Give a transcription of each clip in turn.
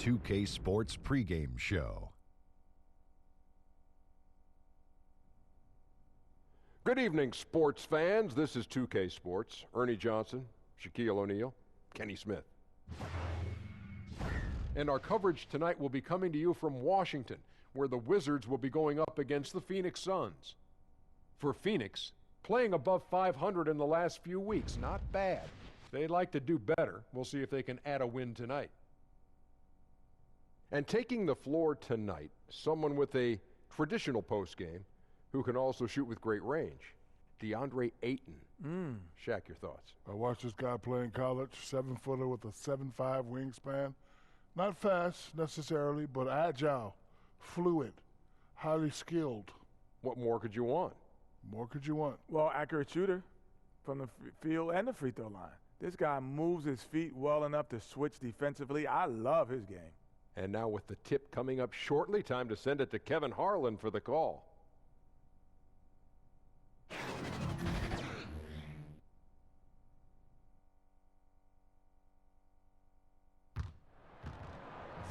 2K Sports pregame show. Good evening, sports fans. This is 2K Sports. Ernie Johnson, Shaquille O'Neal, Kenny Smith. And our coverage tonight will be coming to you from Washington, where the Wizards will be going up against the Phoenix Suns. For Phoenix, playing above 500 in the last few weeks, not bad. They'd like to do better. We'll see if they can add a win tonight. And taking the floor tonight, someone with a traditional postgame who can also shoot with great range, DeAndre Ayton. Shaq, your thoughts? I watched this guy play in college, 7-footer with a 7'5" wingspan. Not fast necessarily, but agile, fluid, highly skilled. What more could you want? More could you want? Well, accurate shooter from the field and the free throw line. This guy moves his feet well enough to switch defensively. I love his game. And now with the tip coming up shortly, time to send it to Kevin Harlan for the call.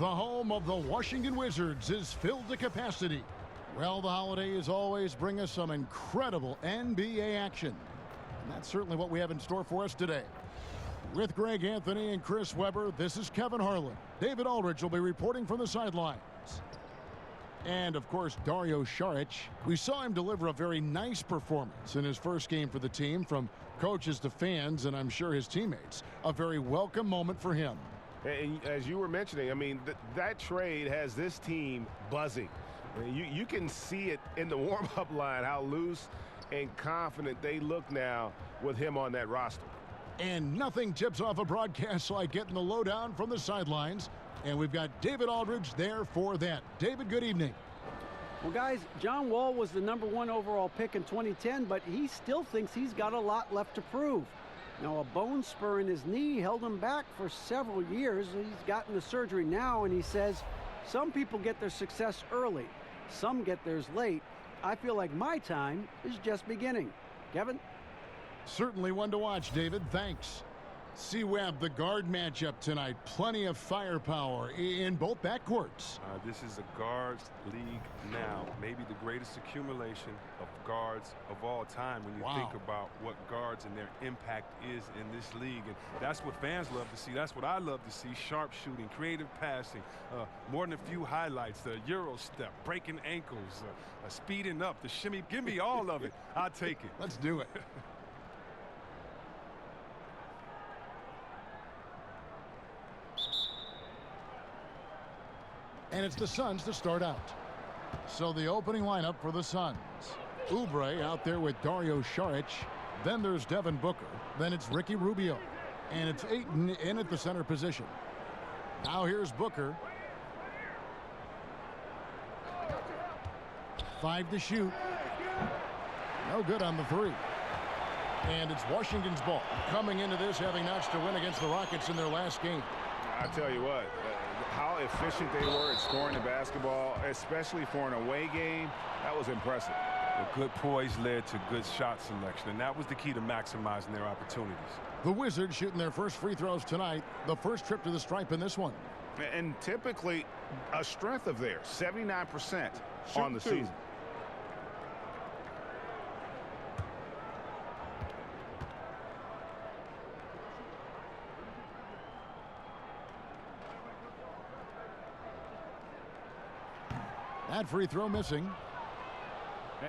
The home of the Washington Wizards is filled to capacity. Well, the holidays always bring us some incredible NBA action. And that's certainly what we have in store for us today. With Greg Anthony and Chris Webber, this is Kevin Harlan. David Aldridge will be reporting from the sidelines. And, of course, Dario Saric. We saw him deliver a very nice performance in his first game for the team, from coaches to fans, and I'm sure his teammates. A very welcome moment for him. And as you were mentioning, I mean, that trade has this team buzzing. I mean, you can see it in the warm-up line, how loose and confident they look now with him on that roster. And nothing tips off a broadcast like getting the lowdown from the sidelines. And we've got David Aldridge there for that. David, good evening. Well, guys, John Wall was the #1 overall pick in 2010, but he still thinks he's got a lot left to prove. Now, a bone spur in his knee held him back for several years. He's gotten the surgery now, and he says, some people get their success early. Some get theirs late. I feel like my time is just beginning. Kevin? Certainly one to watch, David. Thanks. C-Webb, the guard matchup tonight. Plenty of firepower in both backcourts. This is a guards league now. Maybe the greatest accumulation of guards of all time when you think about what guards and their impact is in this league. And that's what fans love to see. That's what I love to see. Sharp shooting, creative passing, more than a few highlights, the Euro step, breaking ankles, speeding up, the shimmy. Give me all of it. I'll take it. Let's do it. And it's the Suns to start out. So the opening lineup for the Suns. Oubre out there with Dario Saric. Then there's Devin Booker. Then it's Ricky Rubio. And it's Ayton in at the center position. Now here's Booker. 5 to shoot. No good on the 3. And it's Washington's ball. Coming into this having notched a win against the Rockets in their last game. I tell you what, how efficient they were at scoring the basketball, especially for an away game, that was impressive. Well, good poise led to good shot selection, and that was the key to maximizing their opportunities. The Wizards shooting their first free throws tonight, the first trip to the stripe in this one. And typically a strength of theirs, 79% on the season. That free throw missing.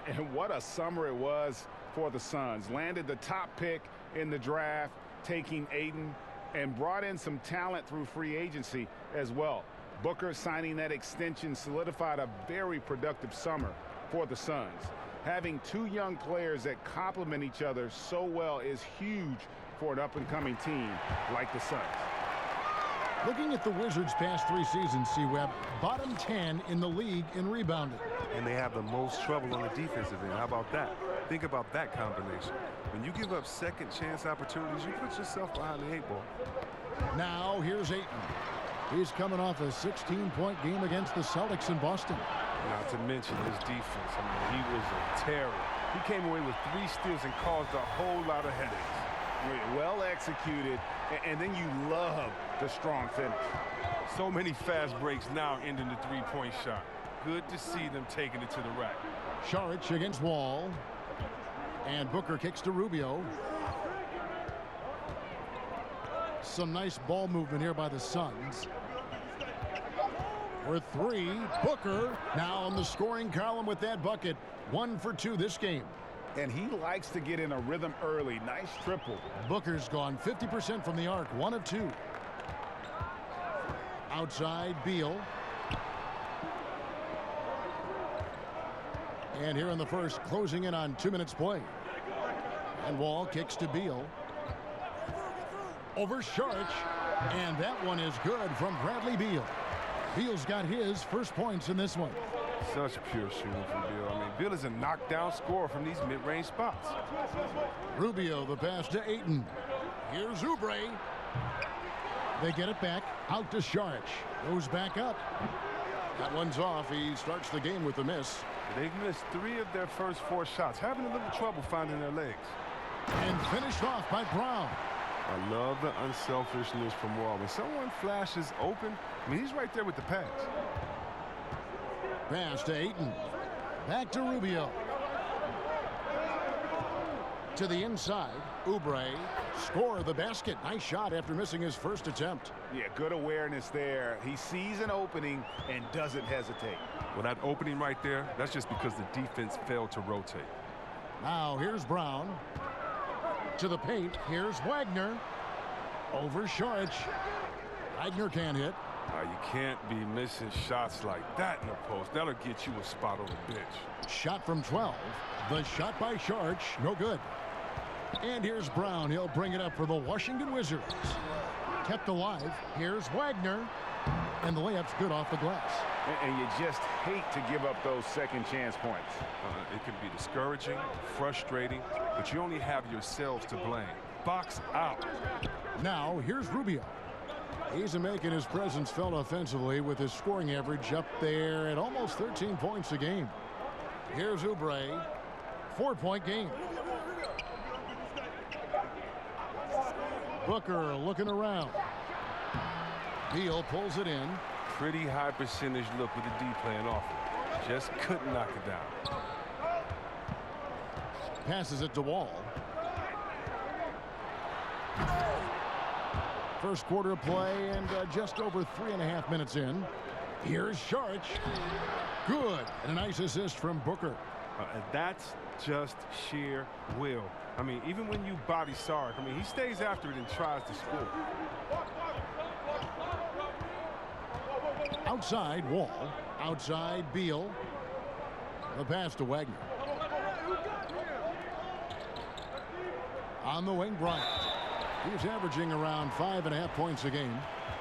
And what a summer it was for the Suns. Landed the top pick in the draft, taking Ayton, and brought in some talent through free agency as well. Booker signing that extension solidified a very productive summer for the Suns. Having two young players that complement each other so well is huge for an up-and-coming team like the Suns. Looking at the Wizards' past 3 seasons, C-Webb, bottom 10 in the league in rebounding. And they have the most trouble on the defensive end. How about that? Think about that combination. When you give up second chance opportunities, you put yourself behind the 8 ball. Now here's Ayton. He's coming off a 16-point game against the Celtics in Boston. Not to mention his defense. I mean, he was a terror. He came away with 3 steals and caused a whole lot of headaches. Well executed, and then you love the strong finish. So many fast breaks now ending the three-point shot. Good to see them taking it to the rack. Saric against Wall. And Booker kicks to Rubio. Some nice ball movement here by the Suns. For three, Booker now on the scoring column with that bucket. 1 for 2 this game. And he likes to get in a rhythm early. Nice triple. Booker's gone 50% from the arc, 1 of 2. Outside, Beal. And here in the first, closing in on 2 minutes play. And Wall kicks to Beal. Over Saric. And that one is good from Bradley Beal. Beal's got his first points in this one. Such pure shooting from Beal. I mean, Beal is a knockdown scorer from these mid-range spots. Rubio, the pass to Ayton. Here's Oubre. They get it back. Out to Saric. Goes back up. That one's off. He starts the game with a miss. They've missed 3 of their first 4 shots, having a little trouble finding their legs. And finished off by Brown. I love the unselfishness from Wall. When someone flashes open, I mean, he's right there with the pass. Pass to Ayton. Back to Rubio. To the inside. Oubre. Score the basket. Nice shot after missing his first attempt. Yeah, good awareness there. He sees an opening and doesn't hesitate. Well, that opening right there, that's just because the defense failed to rotate. Now here's Brown. To the paint. Here's Wagner. Over Saric. Wagner can't hit. You can't be missing shots like that in the post. That'll get you a spot on the bench. Shot from 12. The shot by Saric. No good. And here's Brown. He'll bring it up for the Washington Wizards. Kept alive. Here's Wagner. And the layup's good off the glass. And you just hate to give up those second chance points. It can be discouraging, frustrating, but you only have yourselves to blame. Box out. Now here's Rubio. He's making his presence felt offensively with his scoring average up there at almost 13 points a game. Here's Oubre. 4-point game. Booker looking around. Beal pulls it in. Pretty high percentage look with the D playing off it. Just couldn't knock it down. Passes it to Wall. First quarter of play and just over 3.5 minutes in. Here's Saric. Good. And a nice assist from Booker. And that's just sheer will. I mean, even when you body Saric, I mean, he stays after it and tries to score. Outside, Wall. Outside, Beal. The pass to Wagner. On the wing, Bryant. He's averaging around 5.5 points a game.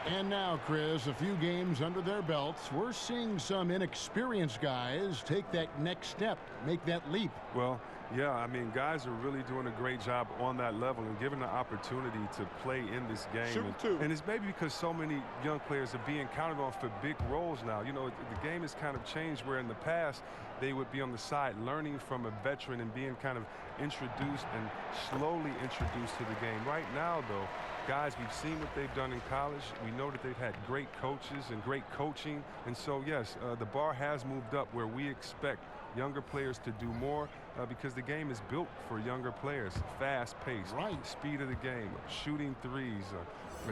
And now, Chris, a few games under their belts, we're seeing some inexperienced guys take that next step, make that leap. Well, yeah, I mean, guys are really doing a great job on that level and given the opportunity to play in this game. And it's maybe because so many young players are being counted on for big roles now. You know, the game has kind of changed where in the past they would be on the side learning from a veteran and being kind of introduced and slowly introduced to the game. Right now, though, guys, we've seen what they've done in college. We know that they've had great coaches and great coaching. And so, yes, the bar has moved up where we expect younger players to do more because the game is built for younger players. Fast pace, speed of the game, shooting threes,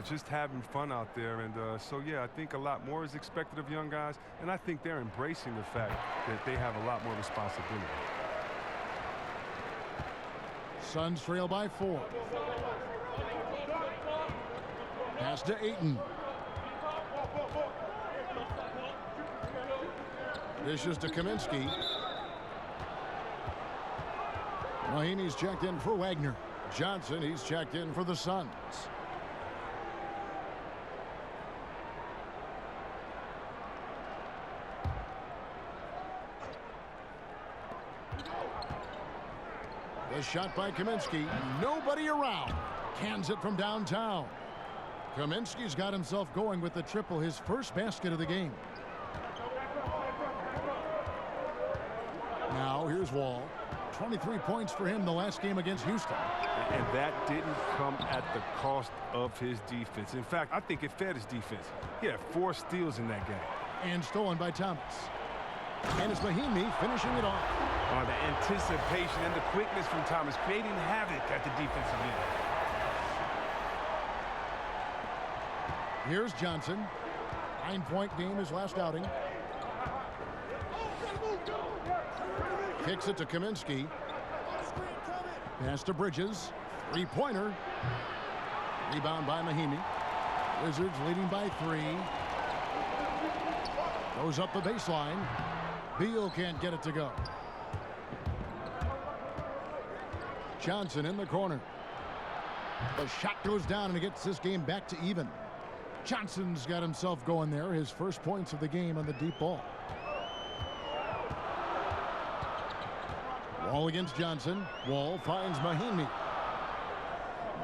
just having fun out there. And so, yeah, I think a lot more is expected of young guys. And I think they're embracing the fact that they have a lot more responsibility. Suns trail by 4. Pass to Ayton. This is to Kaminsky. Mahinmi's checked in for Wagner. Johnson, he's checked in for the Suns. The shot by Kaminsky. Nobody around. Cans it from downtown. Kaminsky's got himself going with the triple, his first basket of the game. Now here's Wall. 23 points for him the last game against Houston. And that didn't come at the cost of his defense. In fact, I think it fed his defense. He had 4 steals in that game. And stolen by Thomas. And it's Mahimi finishing it off. Oh, the anticipation and the quickness from Thomas, creating havoc at the defensive end. Here's Johnson. 9-point game his last outing. Kicks it to Kaminsky. Pass to Bridges. 3-pointer. Rebound by Mahimi. Wizards leading by 3. Goes up the baseline. Beal can't get it to go. Johnson in the corner. The shot goes down and it gets this game back to even. Johnson's got himself going there. His first points of the game on the deep ball. Wall against Johnson. Wall finds Mahimi.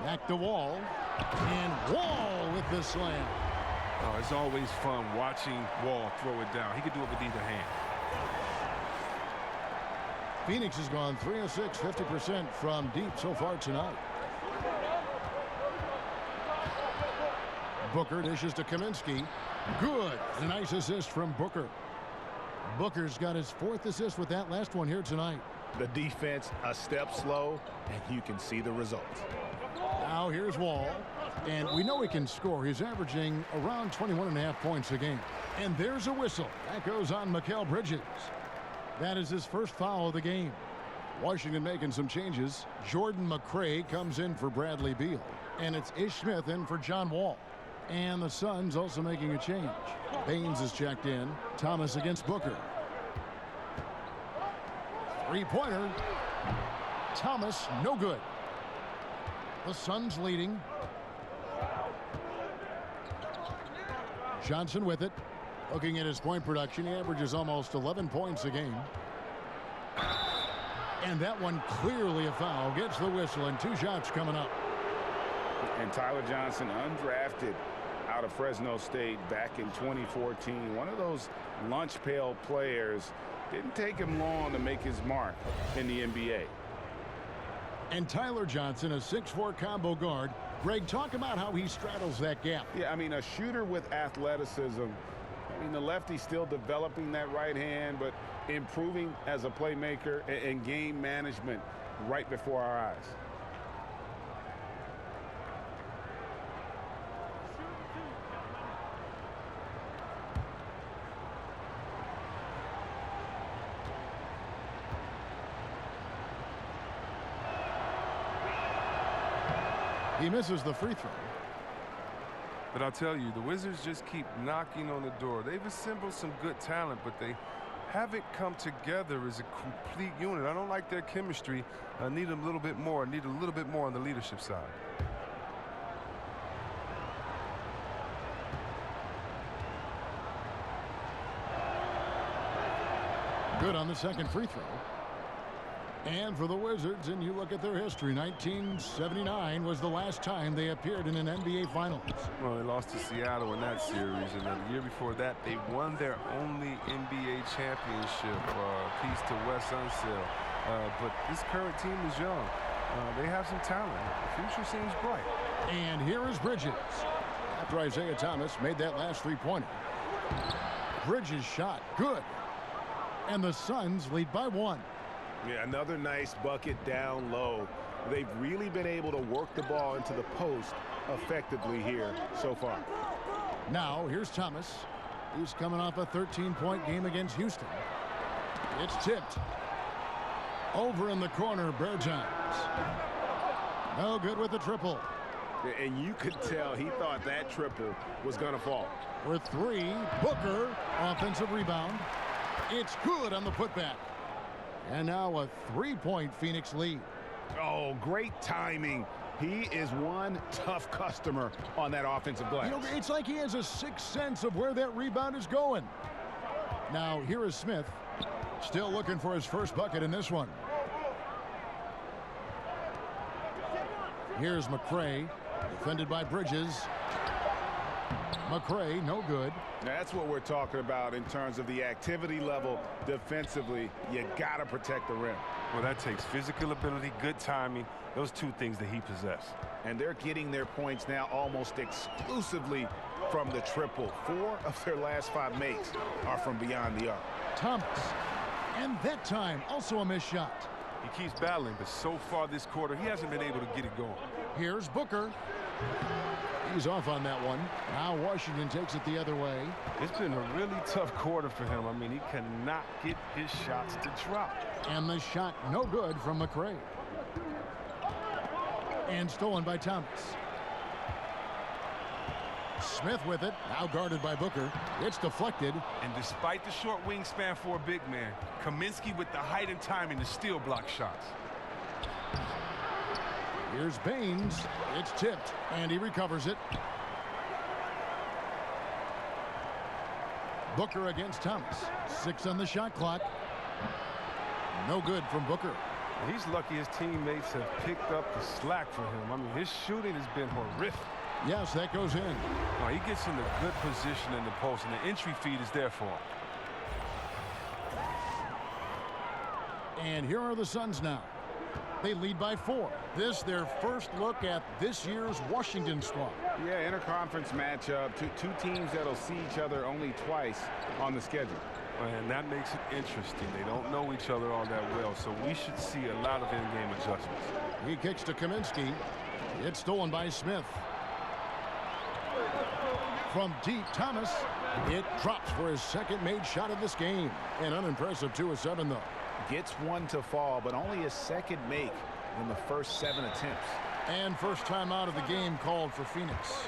Back to Wall. And Wall with the slam. Oh, it's always fun watching Wall throw it down. He could do it with either hand. Phoenix has gone 3 of 6, 50% from deep so far tonight. Booker dishes to Kaminsky. Good. A nice assist from Booker. Booker's got his 4th assist with that last one here tonight. The defense a step slow, and you can see the results. Now here's Wall. And we know he can score. He's averaging around 21.5 points a game. And there's a whistle. That goes on Mikal Bridges. That is his first foul of the game. Washington making some changes. Jordan McRae comes in for Bradley Beal. And it's Ish Smith in for John Wall. And the Suns also making a change. Baines is checked in. Thomas against Booker. 3-pointer. Thomas, no good. The Suns leading. Johnson with it. Looking at his point production, he averages almost 11 points a game. And that one clearly a foul. Gets the whistle and 2 shots coming up. And Tyler Johnson, undrafted out of Fresno State back in 2014. One of those lunch pail players. Didn't take him long to make his mark in the NBA. And Tyler Johnson, a 6'4" combo guard. Greg, talk about how he straddles that gap. Yeah, I mean, a shooter with athleticism. I mean, the lefty's still developing that right hand, but improving as a playmaker and game management right before our eyes. He misses the free throw. But I'll tell you, the Wizards just keep knocking on the door. They've assembled some good talent, but they haven't come together as a complete unit. I don't like their chemistry. I need them a little bit more. I need a little bit more on the leadership side. Good on the second free throw. And for the Wizards, and you look at their history, 1979 was the last time they appeared in an NBA Finals. Well, they lost to Seattle in that series, and the year before that, they won their only NBA championship, piece to Wes Unseld. But this current team is young. They have some talent. The future seems bright. And here is Bridges. After Isaiah Thomas made that last three-pointer. Bridges shot, good. And the Suns lead by 1. Yeah, another nice bucket down low. They've really been able to work the ball into the post effectively here so far. Now, here's Thomas. He's coming off a 13-point game against Houston. It's tipped. Over in the corner, Bertans. No good with the triple. And you could tell he thought that triple was going to fall. For 3, Booker, offensive rebound. It's good on the putback. And now a 3-point Phoenix lead. Oh, great timing. He is one tough customer on that offensive glass. You know, it's like he has a sixth sense of where that rebound is going. Now, here is Smith. Still looking for his first bucket in this one. Here's McRae, defended by Bridges. McRae, no good. That's what we're talking about in terms of the activity level defensively. You got to protect the rim. Well, that takes physical ability, good timing, those two things that he possesses. And they're getting their points now almost exclusively from the triple. 4 of their last 5 makes are from beyond the arc. Thomas. And that time, also a missed shot. He keeps battling, but so far this quarter, he hasn't been able to get it going. Here's Booker. He's off on that one. Now Washington takes it the other way. It's been a really tough quarter for him. I mean, he cannot get his shots to drop. And the shot no good from McRae. And stolen by Thomas. Smith with it, now guarded by Booker. It's deflected. And despite the short wingspan for a big man, Kaminsky with the height and timing to steal block shots. Here's Baines. It's tipped, and he recovers it. Booker against Thomas. 6 on the shot clock. No good from Booker. He's lucky his teammates have picked up the slack for him. I mean, his shooting has been horrific. Yes, that goes in. Oh, he gets in a good position in the post, and the entry feed is there for him. And here are the Suns now. They lead by 4. This their first look at this year's Washington squad. Yeah, interconference matchup. Two teams that'll see each other only twice on the schedule. And that makes it interesting. They don't know each other all that well, so we should see a lot of in-game adjustments. He kicks to Kaminsky. It's stolen by Smith. From deep, Thomas. It drops for his second made shot of this game. An unimpressive 2 of 7, though. Gets one to fall, but only his second make in the first 7 attempts. And first time out of the game called for Phoenix.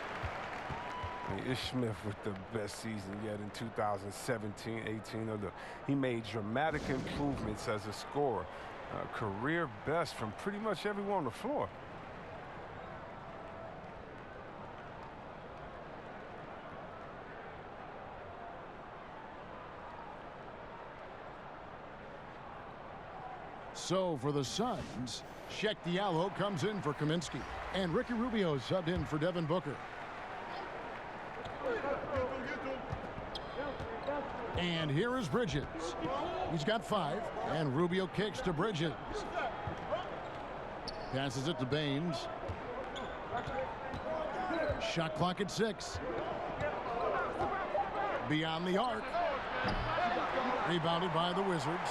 Ish Smith with the best season yet in 2017-18. Look, he made dramatic improvements as a scorer. Career best from pretty much everyone on the floor. So for the Suns, Sheck Diallo comes in for Kaminsky. And Ricky Rubio subbed in for Devin Booker. And here is Bridges. He's got 5, and Rubio kicks to Bridges. Passes it to Baines. Shot clock at 6. Beyond the arc. Rebounded by the Wizards.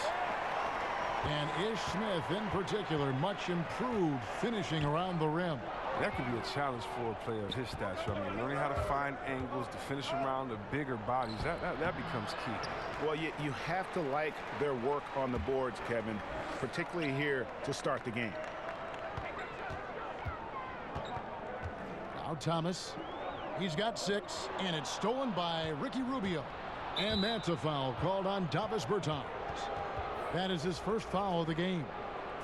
And Ish Smith, in particular, much improved finishing around the rim. That could be a challenge for a player of his stature. I mean, learning how to find angles to finish around the bigger bodies, that becomes key. Well, you have to like their work on the boards, Kevin, particularly here to start the game. Now Thomas. He's got 6, and it's stolen by Ricky Rubio. And that's a foul called on Davis Bertans. That is his first foul of the game.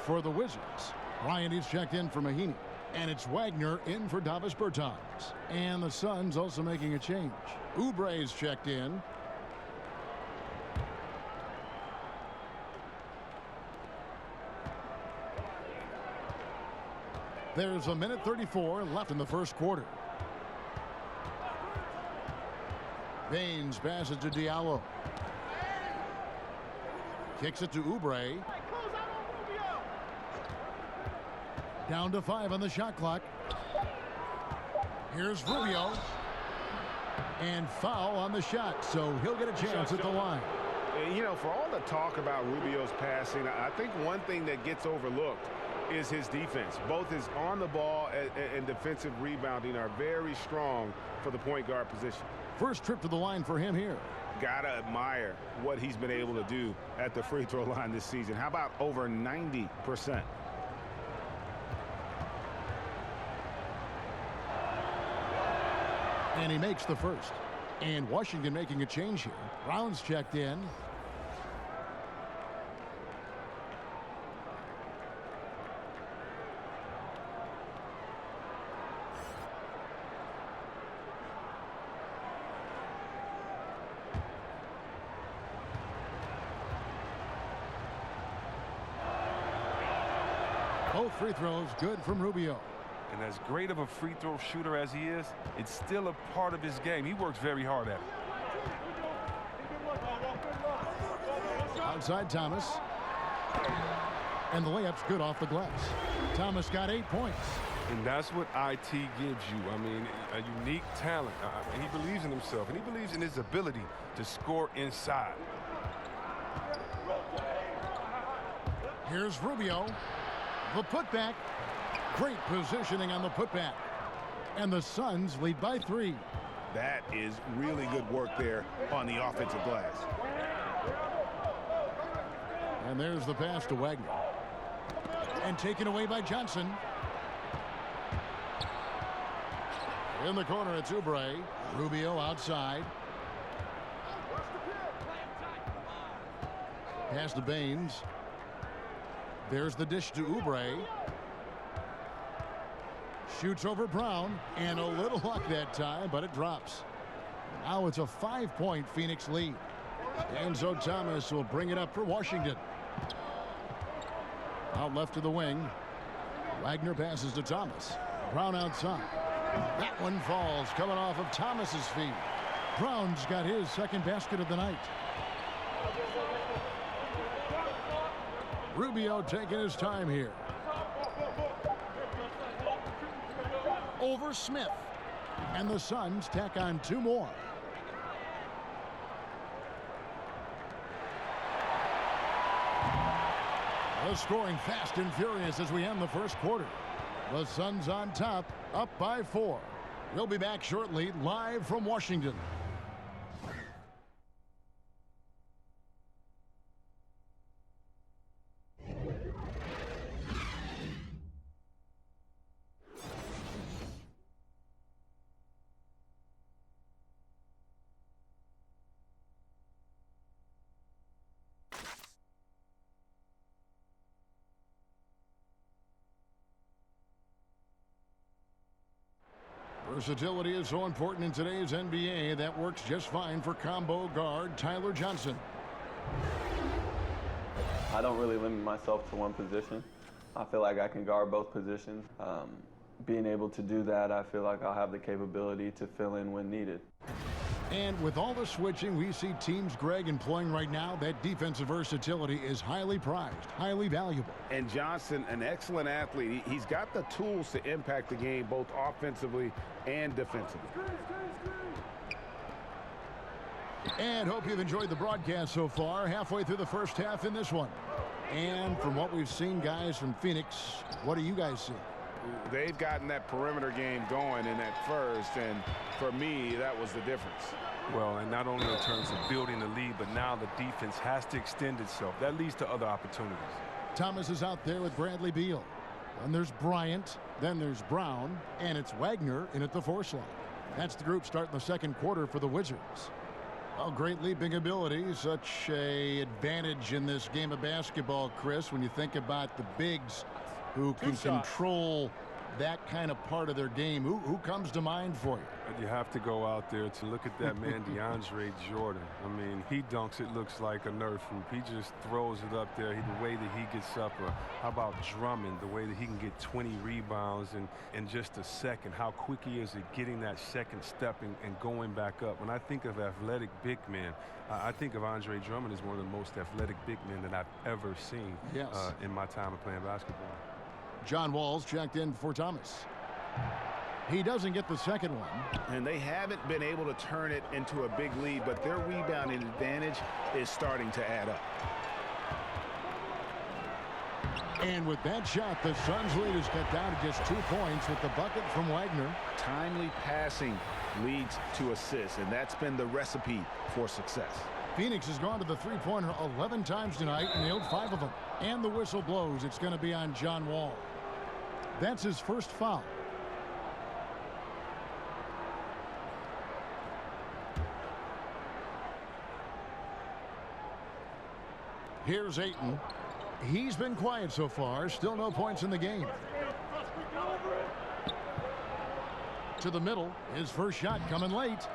For the Wizards, Bryant is checked in for Mahinmi. And it's Wagner in for Davis Bertans. And the Suns also making a change. Oubre is checked in. There's 1:34 left in the first quarter. Baines passes to Diallo. Kicks it to Oubre. Down to 5 on the shot clock. Here's Rubio. And foul on the shot, so he'll get a chance at the line. You know, for all the talk about Rubio's passing, I think one thing that gets overlooked is his defense. Both his on the ball and defensive rebounding are very strong for the point guard position. First trip to the line for him here. Gotta admire what he's been able to do at the free throw line this season. How about over 90%? And he makes the first. And Washington making a change here. Brown's checked in. Both free throws good from Rubio. And as great of a free throw shooter as he is, it's still a part of his game. He works very hard at it. Outside Thomas. And the layup's good off the glass. Thomas got 8 points. And that's what IT gives you. I mean, a unique talent. And he believes in himself. And he believes in his ability to score inside. Here's Rubio. The putback. Great positioning on the putback. And the Suns lead by 3. That is really good work there on the offensive glass. And there's the pass to Wagner. And taken away by Johnson. In the corner, it's Oubre. Rubio outside. Pass to Baines. There's the dish to Oubre. Shoots over Brown. And a little luck that time, but it drops. Now it's a 5-point Phoenix lead. Enzo Thomas will bring it up for Washington. Out left to the wing. Wagner passes to Thomas. Brown outside. That one falls, coming off of Thomas's feet. Brown's got his second basket of the night. Rubio taking his time here. Over Smith. And the Suns tack on 2 more. The scoring fast and furious as we end the first quarter. The Suns on top, up by 4. We'll be back shortly, live from Washington. Versatility is so important in today's NBA. That works just fine for combo guard Tyler Johnson. I don't really limit myself to one position. I feel like I can guard both positions. Being able to do that, I feel like I'll have the capability to fill in when needed. And with all the switching we see teams, Greg, employing right now, that defensive versatility is highly prized, highly valuable. And Johnson, an excellent athlete. He's got the tools to impact the game both offensively and defensively. And hope you've enjoyed the broadcast so far. Halfway through the first half in this one. And from what we've seen, guys, from Phoenix, what do you guys see? They've gotten that perimeter game going in that first, and for me, that was the difference. Well, and not only in terms of building the lead, but now the defense has to extend itself. That leads to other opportunities. Thomas is out there with Bradley Beal. Then there's Bryant. Then there's Brown. And it's Wagner in at the 4 slot. That's the group starting the second quarter for the Wizards. Well, great leaping ability. Such a advantage in this game of basketball, Chris, when you think about the bigs who can control that kind of part of their game. Who comes to mind for you? You have to go out there to look at that man, DeAndre Jordan. I mean, he dunks, it looks like a Nerf hoop. He just throws it up there, the way that he gets up. How about Drummond, the way that he can get 20 rebounds in just a second, how quick he is at getting that second step and going back up. When I think of athletic big men, I think of Andre Drummond as one of the most athletic big men that I've ever seen in my time of playing basketball. John Wall's checked in for Thomas. He doesn't get the second one. And they haven't been able to turn it into a big lead, but their rebounding advantage is starting to add up. And with that shot, the Suns' lead is cut down to just 2 points with the bucket from Wagner. Timely passing leads to assists, and that's been the recipe for success. Phoenix has gone to the three-pointer 11 times tonight and nailed 5 of them. And the whistle blows. It's going to be on John Wall. That's his first foul. Here's Ayton. He's been quiet so far. Still no points in the game. To the middle. His first shot coming late.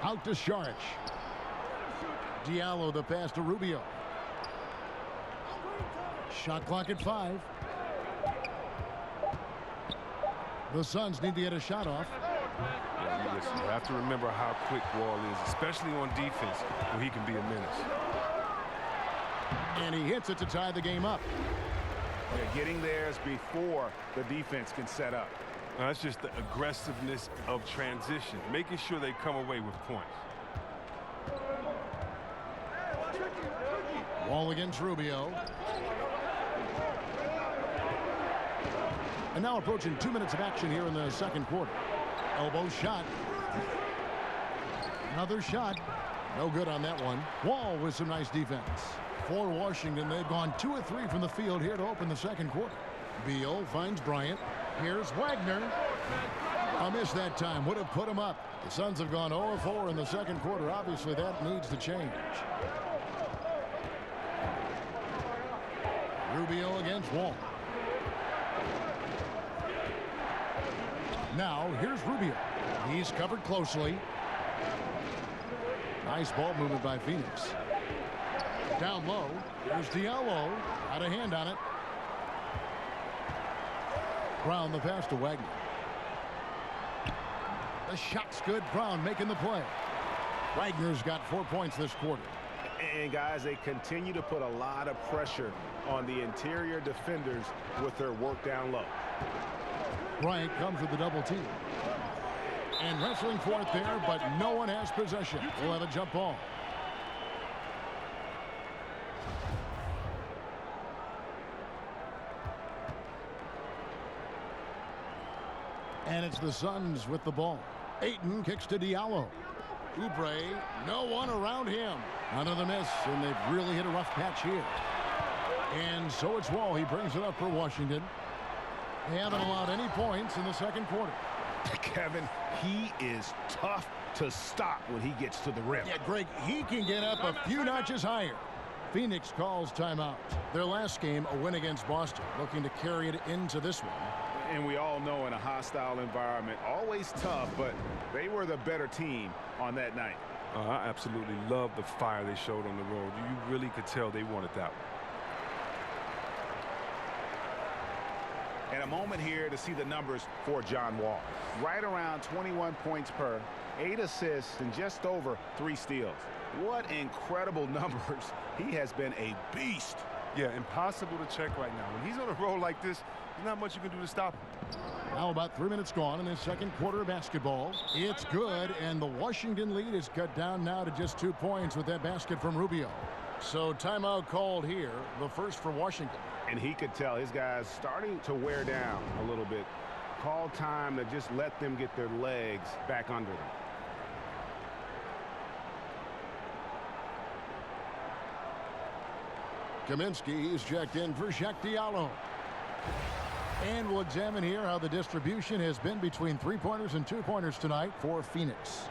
Out to Saric. Diallo the pass to Rubio. Shot clock at 5. The Suns need to get a shot off. Yeah, listen, you have to remember how quick Wall is, especially on defense, where he can be a menace. And he hits it to tie the game up. Yeah, getting there is before the defense can set up. Now, that's just the aggressiveness of transition, making sure they come away with points. Wall against Rubio. And now approaching 2 minutes of action here in the second quarter. Elbow shot. Another shot. No good on that one. Wall with some nice defense. For Washington, they've gone 2 of 3 from the field here to open the second quarter. Beal finds Bryant. Here's Wagner. A miss that time. Would have put him up. The Suns have gone 0 of 4 in the second quarter. Obviously, that needs to change. Rubio against Wall. Now, here's Rubio. He's covered closely. Nice ball movement by Phoenix. Down low. Here's Diallo. Out of hand on it. Brown the pass to Wagner. The shot's good. Brown making the play. Wagner's got 4 points this quarter. And guys, they continue to put a lot of pressure on the interior defenders with their work down low. Bryant comes with the double team. And wrestling for it there, but no one has possession. We'll have a jump ball. And it's the Suns with the ball. Ayton kicks to Diallo. Oubre, no one around him. Another miss, and they've really hit a rough patch here. And so it's Wall. He brings it up for Washington. They haven't allowed any points in the second quarter. Kevin, he is tough to stop when he gets to the rim. Yeah, Greg, he can get up a few notches higher. Phoenix calls timeout. Their last game, a win against Boston, looking to carry it into this one. And we all know in a hostile environment, always tough, but they were the better team on that night. I absolutely love the fire they showed on the road. You really could tell they wanted that one. And a moment here to see the numbers for John Wall. Right around 21 points per, 8 assists, and just over 3 steals. What incredible numbers. He has been a beast. Yeah, impossible to check right now. When he's on a roll like this, there's not much you can do to stop him. Now about 3 minutes gone in the second quarter of basketball. It's good, and the Washington lead is cut down now to just 2 points with that basket from Rubio. So timeout called here, the first for Washington. And he could tell his guys starting to wear down a little bit. Call time to just let them get their legs back under them. Kaminsky is checked in for Shaq Diallo. And we'll examine here how the distribution has been between 3-pointers and 2-pointers tonight for Phoenix.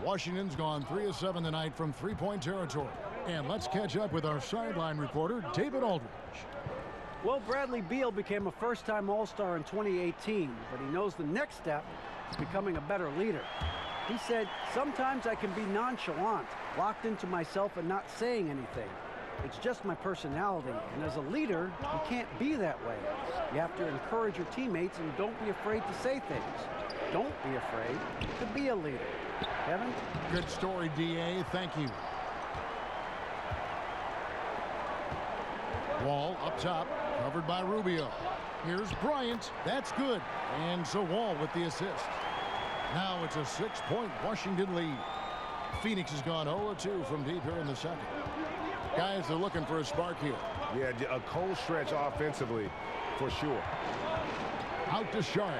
Washington's gone 3 of 7 tonight from 3-point territory. And let's catch up with our sideline reporter, David Aldridge. Well, Bradley Beal became a first-time All-Star in 2018, but he knows the next step is becoming a better leader. He said, sometimes I can be nonchalant, locked into myself and not saying anything. It's just my personality, and as a leader, you can't be that way. You have to encourage your teammates and don't be afraid to say things. Don't be afraid to be a leader. Kevin? Good story, D.A. Thank you. Wall up top, covered by Rubio. Here's Bryant. That's good. And so Wall with the assist. Now it's a 6-point Washington lead. Phoenix has gone 0-2 from deep here in the second. Guys, they're looking for a spark here. Yeah, a cold stretch offensively, for sure. Out to Saric.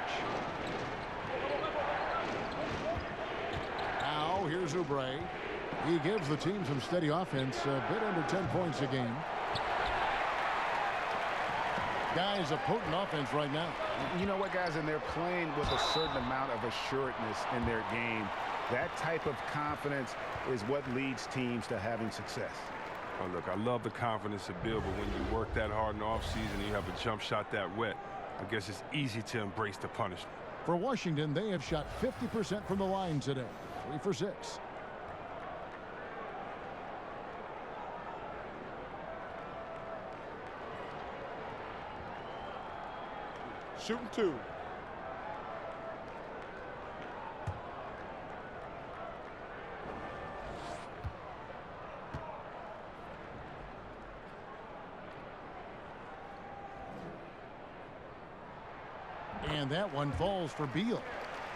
Now here's Oubre. He gives the team some steady offense, a bit under 10 points a game. Guys, a potent offense right now. You know what, guys? And they're playing with a certain amount of assuredness in their game. That type of confidence is what leads teams to having success. Oh, look, I love the confidence of Bill, but when you work that hard in the offseason and you have a jump shot that wet, I guess it's easy to embrace the punishment. For Washington, they have shot 50% from the line today. 3 for 6. shooting 2. And that one falls for Beal.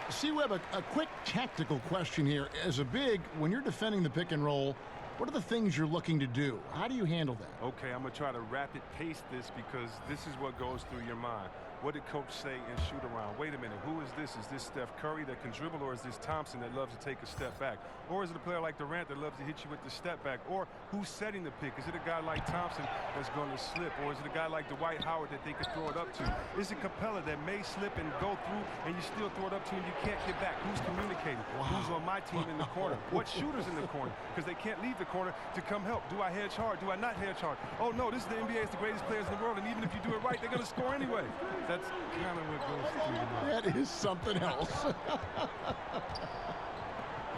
See, we have a quick tactical question here. As a big, when you're defending the pick and roll, what are the things you're looking to do? How do you handle that? Okay, I'm going to try to rapid pace this because this is what goes through your mind. What did coach say in shoot around? Wait a minute, who is this? Is this Steph Curry that can dribble, or is this Thompson that loves to take a step back? Or is it a player like Durant that loves to hit you with the step back? Or who's setting the pick? Is it a guy like Thompson that's going to slip? Or is it a guy like Dwight Howard that they could throw it up to? Is it Capella that may slip and go through and you still throw it up to and you can't get back? Who's communicating? Wow. Who's on my team in the corner? What shooter's in the corner? Because they can't leave the corner to come help. Do I hedge hard? Do I not hedge hard? Oh no, this is the NBA. It's the greatest players in the world, and even if you do it right, they're going to score anyway. That's kind of what goes through your mind. That is something else.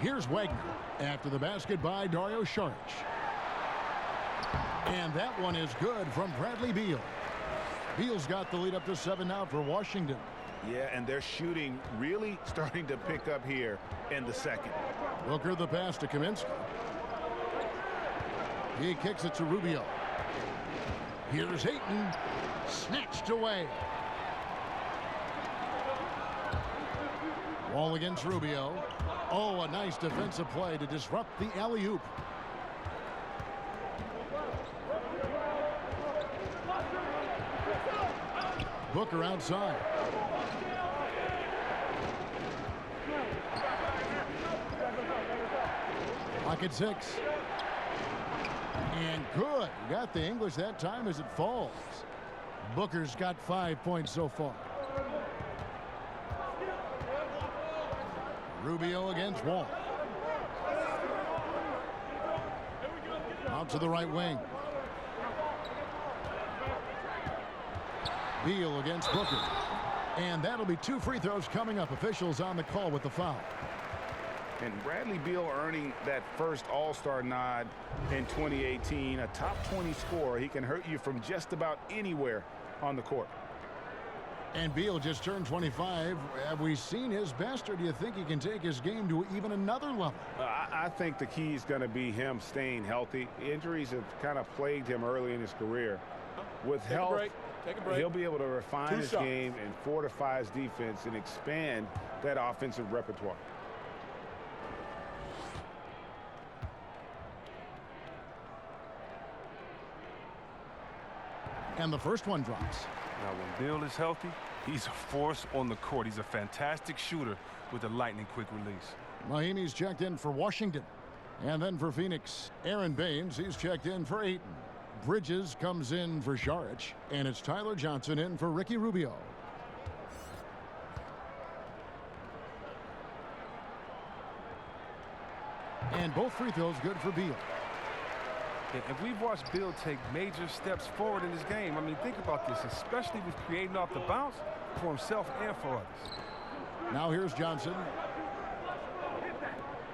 Here's Wagner after the basket by Dario Saric. And that one is good from Bradley Beal. Beal's got the lead up to 7 now for Washington. Yeah, and they're shooting really starting to pick up here in the second. Booker the pass to Kaminsky. He kicks it to Rubio. Here's Hayton. Snatched away. Wall against Rubio. Oh, a nice defensive play to disrupt the alley-oop. Booker outside. Pocket 6. And good. Got the English that time as it falls. Booker's got 5 points so far. Rubio against Wall. Out to the right wing. Beal against Booker. And that'll be 2 free throws coming up. Officials on the call with the foul. And Bradley Beal earning that first All-Star nod in 2018. A top 20 scorer. He can hurt you from just about anywhere on the court. And Beal just turned 25. Have we seen his best, or do you think he can take his game to even another level? I think the key is going to be him staying healthy. Injuries have kind of plagued him early in his career. With health, he'll be able to refine his game and fortify his defense and expand that offensive repertoire. And the first one drops. Now, when Beal is healthy, he's a force on the court. He's a fantastic shooter with a lightning-quick release. Mahimi's checked in for Washington. And then for Phoenix, Aaron Baines, he's checked in for Ayton. Bridges comes in for Saric. And it's Tyler Johnson in for Ricky Rubio. And both free throws good for Beal. And we've watched Beal take major steps forward in his game. I mean, think about this, especially with creating off the bounce for himself and for others. Now here's Johnson.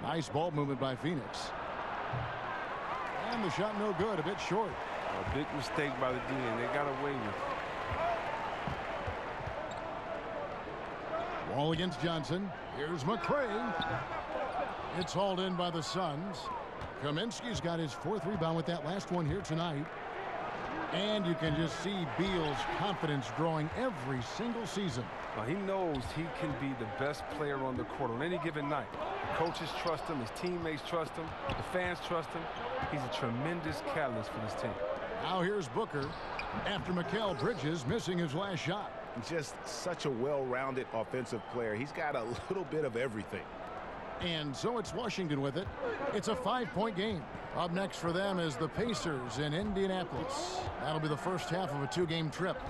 Nice ball movement by Phoenix. And the shot no good, a bit short. A big mistake by the D, and they got away with it. Wall against Johnson. Here's McCray. It's hauled in by the Suns. Kaminsky's got his 4th rebound with that last one here tonight. And you can just see Beal's confidence growing every single season. Well, he knows he can be the best player on the court on any given night. The coaches trust him, his teammates trust him, the fans trust him. He's a tremendous catalyst for this team. Now here's Booker after Mikal Bridges missing his last shot. Just such a well-rounded offensive player. He's got a little bit of everything. And so it's Washington with it. It's a 5-point game. Up next for them is the Pacers in Indianapolis. That'll be the first half of a 2-game trip.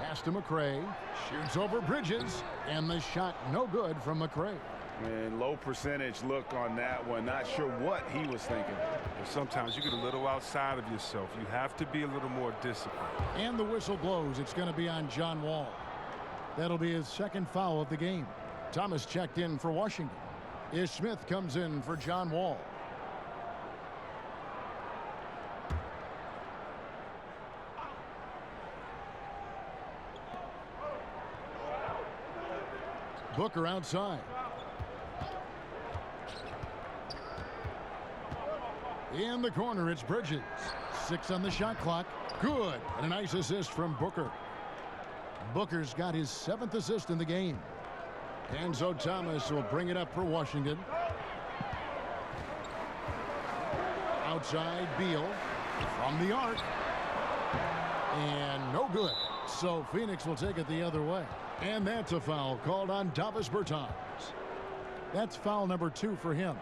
Pass to McCray. Shoots over Bridges. And the shot no good from McCray. And low percentage look on that one. Not sure what he was thinking. Sometimes you get a little outside of yourself. You have to be a little more disciplined. And the whistle blows. It's going to be on John Wall. That'll be his 2nd foul of the game. Thomas checked in for Washington. Ish Smith comes in for John Wall. Booker outside. In the corner, it's Bridges. 6 on the shot clock. Good. And a nice assist from Booker. Booker's got his 7th assist in the game. Enzo Thomas will bring it up for Washington. Outside, Beal from the arc. And no good. So Phoenix will take it the other way. And that's a foul called on Davis Bertans. That's foul number 2 for him.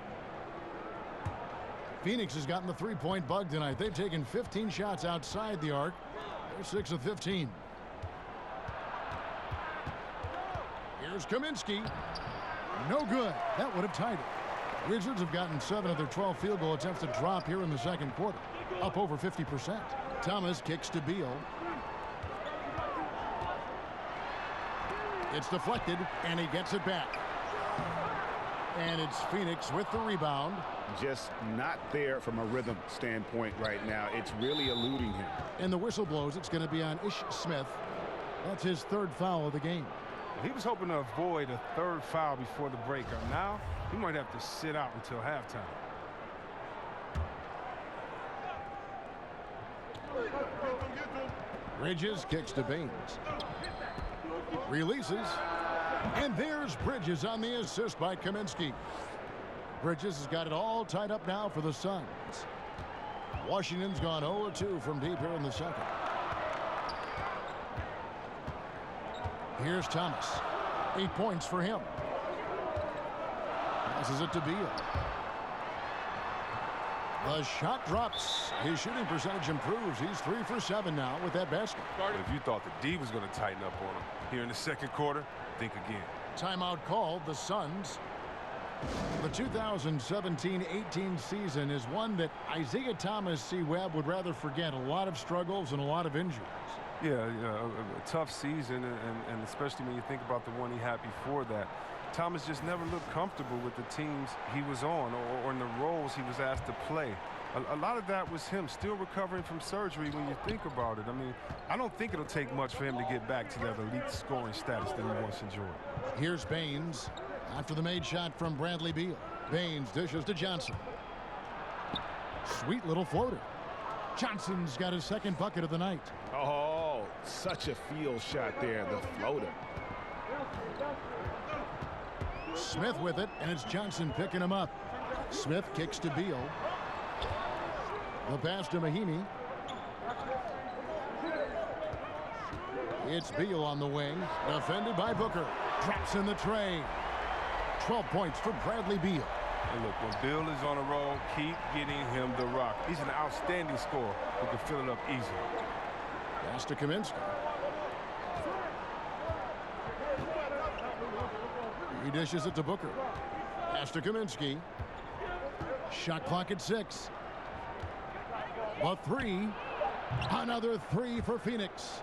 Phoenix has gotten the three-point bug tonight. They've taken 15 shots outside the arc. They're 6 of 15. Here's Kaminsky. No good. That would have tied it. Wizards have gotten 7 of their 12 field goal attempts to drop here in the second quarter. Up over 50%. Thomas kicks to Beal. It's deflected, and he gets it back. And it's Phoenix with the rebound. Just not there from a rhythm standpoint right now. It's really eluding him. And the whistle blows. It's going to be on Ish Smith. That's his 3rd foul of the game. He was hoping to avoid a 3rd foul before the break. Now he might have to sit out until halftime. Bridges kicks to Baines. Releases. And there's Bridges on the assist by Kaminsky. Bridges has got it all tied up now for the Suns. Washington's gone 0-2 from deep here in the second. Here's Thomas. 8 points for him. Passes it to Beal. The shot drops. His shooting percentage improves. He's 3 for 7 now with that basket. If you thought the D was going to tighten up on him here in the second quarter, think again. Timeout called. The Suns. The 2017-18 season is one that Isaiah Thomas C. Webb would rather forget. A lot of struggles and a lot of injuries. Yeah, a tough season, and especially when you think about the one he had before that. Thomas just never looked comfortable with the teams he was on or in the roles he was asked to play. A lot of that was him still recovering from surgery when you think about it. I mean, I don't think it'll take much for him to get back to that elite scoring status that he once enjoyed. Here's Baines after the made shot from Bradley Beal. Baines dishes to Johnson. Sweet little floater. Johnson's got his 2nd bucket of the night. Oh, such a field shot there, the floater. Smith with it, and it's Johnson picking him up. Smith kicks to Beal. The pass to Mahimi. It's Beal on the wing, defended by Booker. Drops in the tray. 12 points for Bradley Beal. And look, when Bill is on a roll, keep getting him the rock. He's an outstanding scorer who can fill it up easily. Pass to Kaminsky. He dishes it to Booker. Pass to Kaminsky. Shot clock at 6. A 3. Another 3 for Phoenix.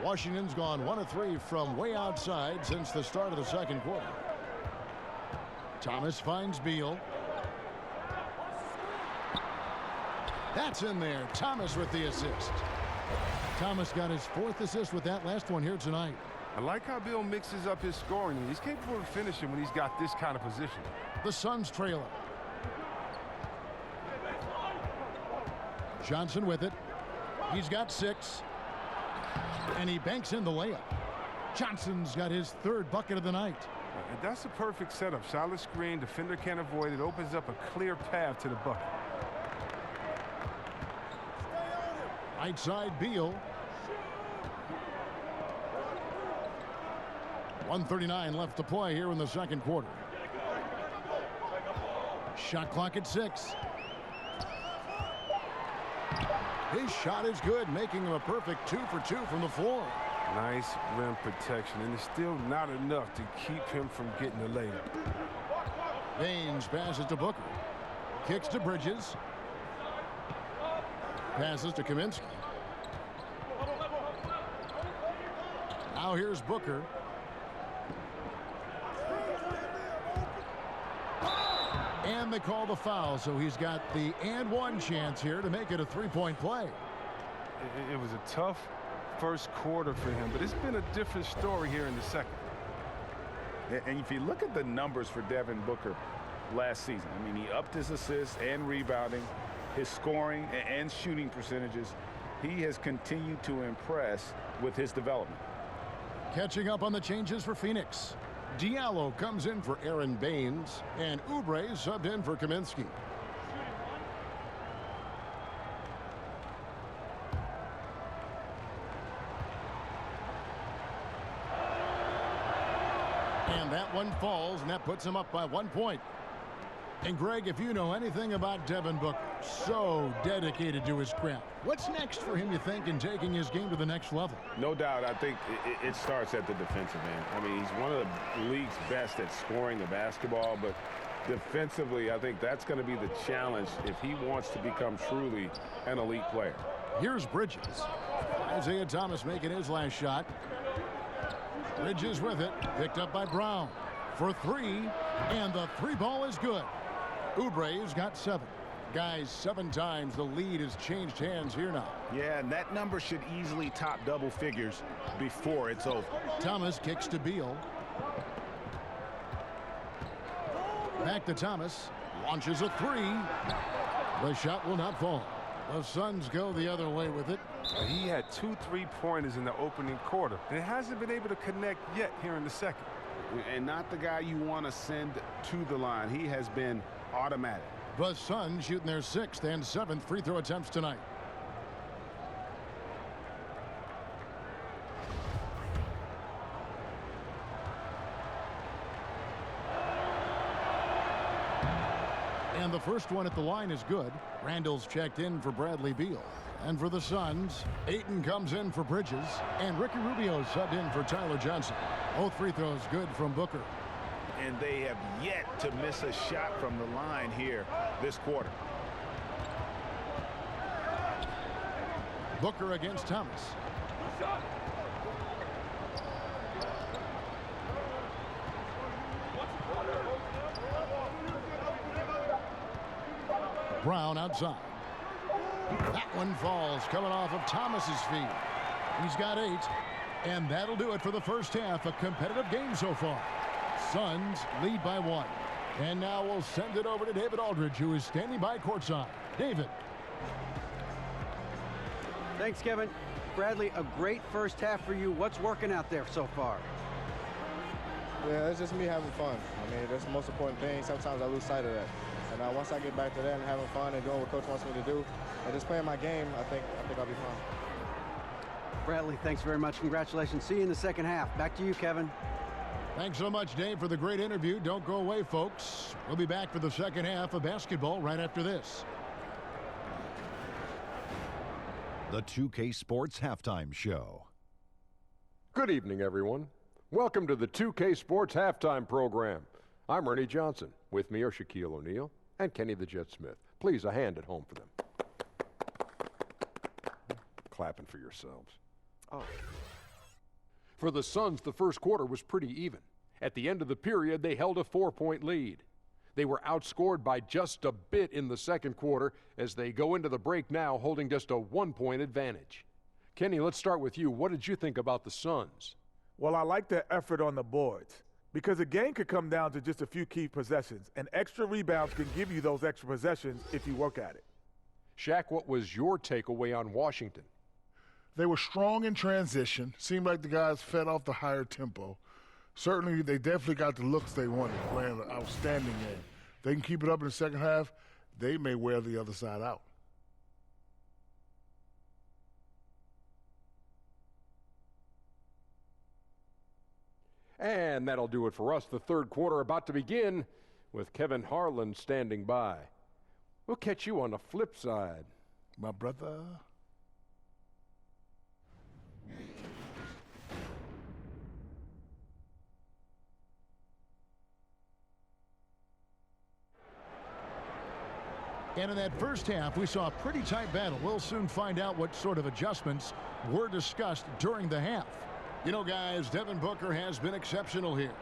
Washington's gone 1 of 3 from way outside since the start of the second quarter. Thomas finds Beal. That's in there. Thomas with the assist. Thomas got his 4th assist with that last one here tonight. I like how Bill mixes up his scoring. He's capable of finishing when he's got this kind of position. The Suns trail it. Johnson with it. He's got 6. And he banks in the layup. Johnson's got his 3rd bucket of the night. That's a perfect setup. Solid screen. Defender can't avoid it. Opens up a clear path to the bucket. Right side, Beal. 1:39 left to play here in the second quarter. Shot clock at 6. His shot is good, making him a perfect 2 for 2 from the floor. Nice rim protection, and it's still not enough to keep him from getting the layup. Baines passes to Booker. Kicks to Bridges. Passes to Kaminsky. Now here's Booker. And they call the foul, so he's got the and one chance here to make it a 3-point play. It was a tough first quarter for him, but it's been a different story here in the second. And if you look at the numbers for Devin Booker last season, I mean, he upped his assists and rebounding, his scoring and shooting percentages. He has continued to impress with his development. Catching up on the changes for Phoenix. Diallo comes in for Aaron Baines, and Oubre subbed in for Kaminsky. And that one falls, and that puts him up by 1 point. And Greg, if you know anything about Devin Booker, so dedicated to his craft. What's next for him, you think, in taking his game to the next level? No doubt. I think it starts at the defensive end. I mean, he's one of the league's best at scoring the basketball, but defensively, I think that's going to be the challenge if he wants to become truly an elite player. Here's Bridges. Isaiah Thomas making his last shot. Bridges with it, picked up by Brown for three, and the three ball is good. Oubre's got 7. Guys, 7 times the lead has changed hands here now. Yeah, and that number should easily top double figures before it's over. Thomas kicks to Beal. Back to Thomas. Launches a 3. The shot will not fall. The Suns go the other way with it. He had 2 3-pointers in the opening quarter, and it hasn't been able to connect yet here in the second. And not the guy you want to send to the line. He has been automatic. The Suns shooting their 6th and 7th free throw attempts tonight. And the first one at the line is good. Randall's checked in for Bradley Beal. And for the Suns, Ayton comes in for Bridges, and Ricky Rubio subbed in for Tyler Johnson. Both free throws good from Booker. And they have yet to miss a shot from the line here this quarter. Booker against Thomas. Brown outside. That one falls, coming off of Thomas's feet. He's got 8, and that'll do it for the first half. A competitive game so far. Suns lead by 1. And now we'll send it over to David Aldridge, who is standing by courtside. David. Thanks, Kevin. Bradley, a great first half for you. What's working out there so far? Yeah, it's just me having fun. I mean, that's the most important thing. Sometimes I lose sight of that. And once I get back to that and having fun and doing what Coach wants me to do and just playing my game, I think I'll be fine. Bradley, thanks very much. Congratulations. See you in the second half. Back to you, Kevin. Thanks so much, Dave, for the great interview. Don't go away, folks. We'll be back for the second half of basketball right after this. The 2K Sports Halftime Show. Good evening, everyone. Welcome to the 2K Sports Halftime Program. I'm Ernie Johnson. With me are Shaquille O'Neal and Kenny the Jet Smith. Please, a hand at home for them. Clapping for yourselves. Oh. For the Suns, the first quarter was pretty even. At the end of the period, they held a 4-point lead. They were outscored by just a bit in the second quarter as they go into the break now holding just a 1-point advantage. Kenny, let's start with you. What did you think about the Suns? Well, I like their effort on the boards because a game could come down to just a few key possessions, and extra rebounds can give you those extra possessions if you work at it. Shaq, what was your takeaway on Washington? They were strong in transition. Seemed like the guys fed off the higher tempo. Certainly, they definitely got the looks they wanted, playing an outstanding game. They can keep it up in the second half, they may wear the other side out. And that'll do it for us. The third quarter about to begin with Kevin Harlan standing by. We'll catch you on the flip side. My brother. And in that first half, we saw a pretty tight battle. We'll soon find out what sort of adjustments were discussed during the half. You know, guys, Devin Booker has been exceptional here.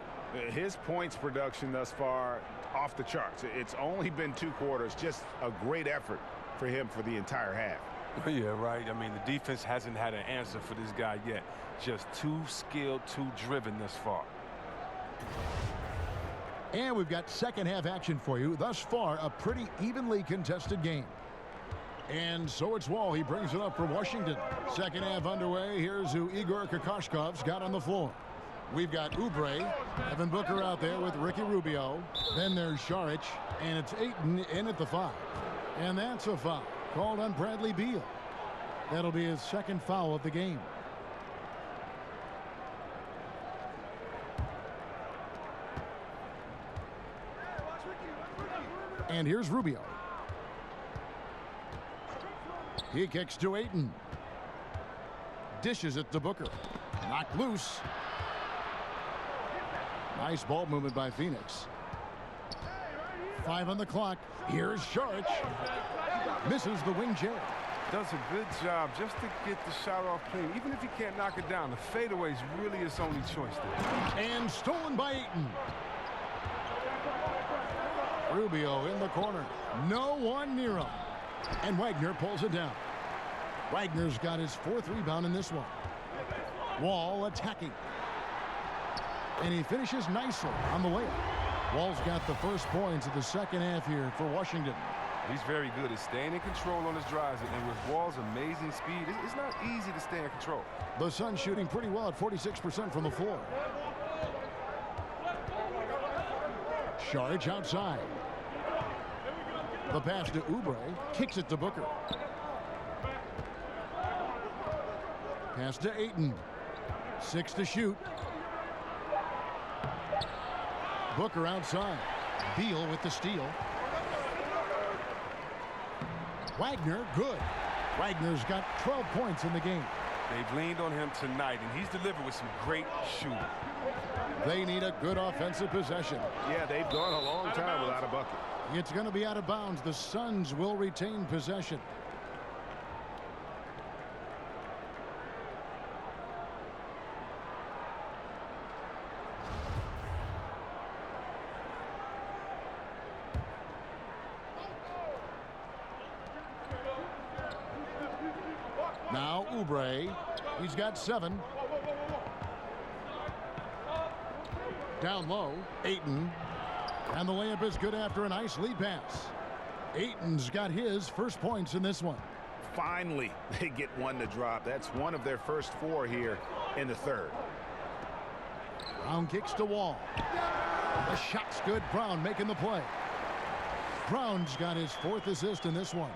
His points production thus far off the charts. It's only been 2 quarters, just a great effort for him for the entire half. Yeah, right. I mean, the defense hasn't had an answer for this guy yet. Just too skilled, too driven thus far. And we've got second half action for you. Thus far, a pretty evenly contested game. And so it's Wall. He brings it up for Washington. Second half underway. Here's who Igor Kokoshkov's got on the floor. We've got Oubre, Evan Booker out there with Ricky Rubio. Then there's Šarić, and it's Ayton in at the foul. And that's a foul called on Bradley Beal. That'll be his second foul of the game. And here's Rubio. He kicks to Ayton. Dishes it to Booker. Knocked loose. Nice ball movement by Phoenix. 5 on the clock. Here's Šarić. Misses the wing jab. Does a good job just to get the shot off clean. Even if he can't knock it down, the fadeaway is really his only choice there. And stolen by Ayton. Rubio in the corner. No one near him. And Wagner pulls it down. Wagner's got his 4th rebound in this one. Wall attacking. And he finishes nicely on the layup. Wall's got the first points of the second half here for Washington. He's very good at staying in control on his drives. And with Wall's amazing speed, it's not easy to stay in control. The Suns shooting pretty well at 46% from the floor. Šarić outside. The pass to Oubre. Kicks it to Booker. Pass to Ayton. 6 to shoot. Booker outside. Beal with the steal. Wagner, good. Wagner's got 12 points in the game. They've leaned on him tonight, and he's delivered with some great shooting. They need a good offensive possession. Yeah, they've gone a long time without a bucket. It's going to be out of bounds. The Suns will retain possession. Now Oubre. He's got 7. Down low. Ayton. And the layup is good after a nice lead pass. Ayton's got his first points in this one. Finally, they get one to drop. That's one of their first 4 here in the third. Brown kicks to Wall. The shot's good. Brown making the play. Brown's got his 4th assist in this one.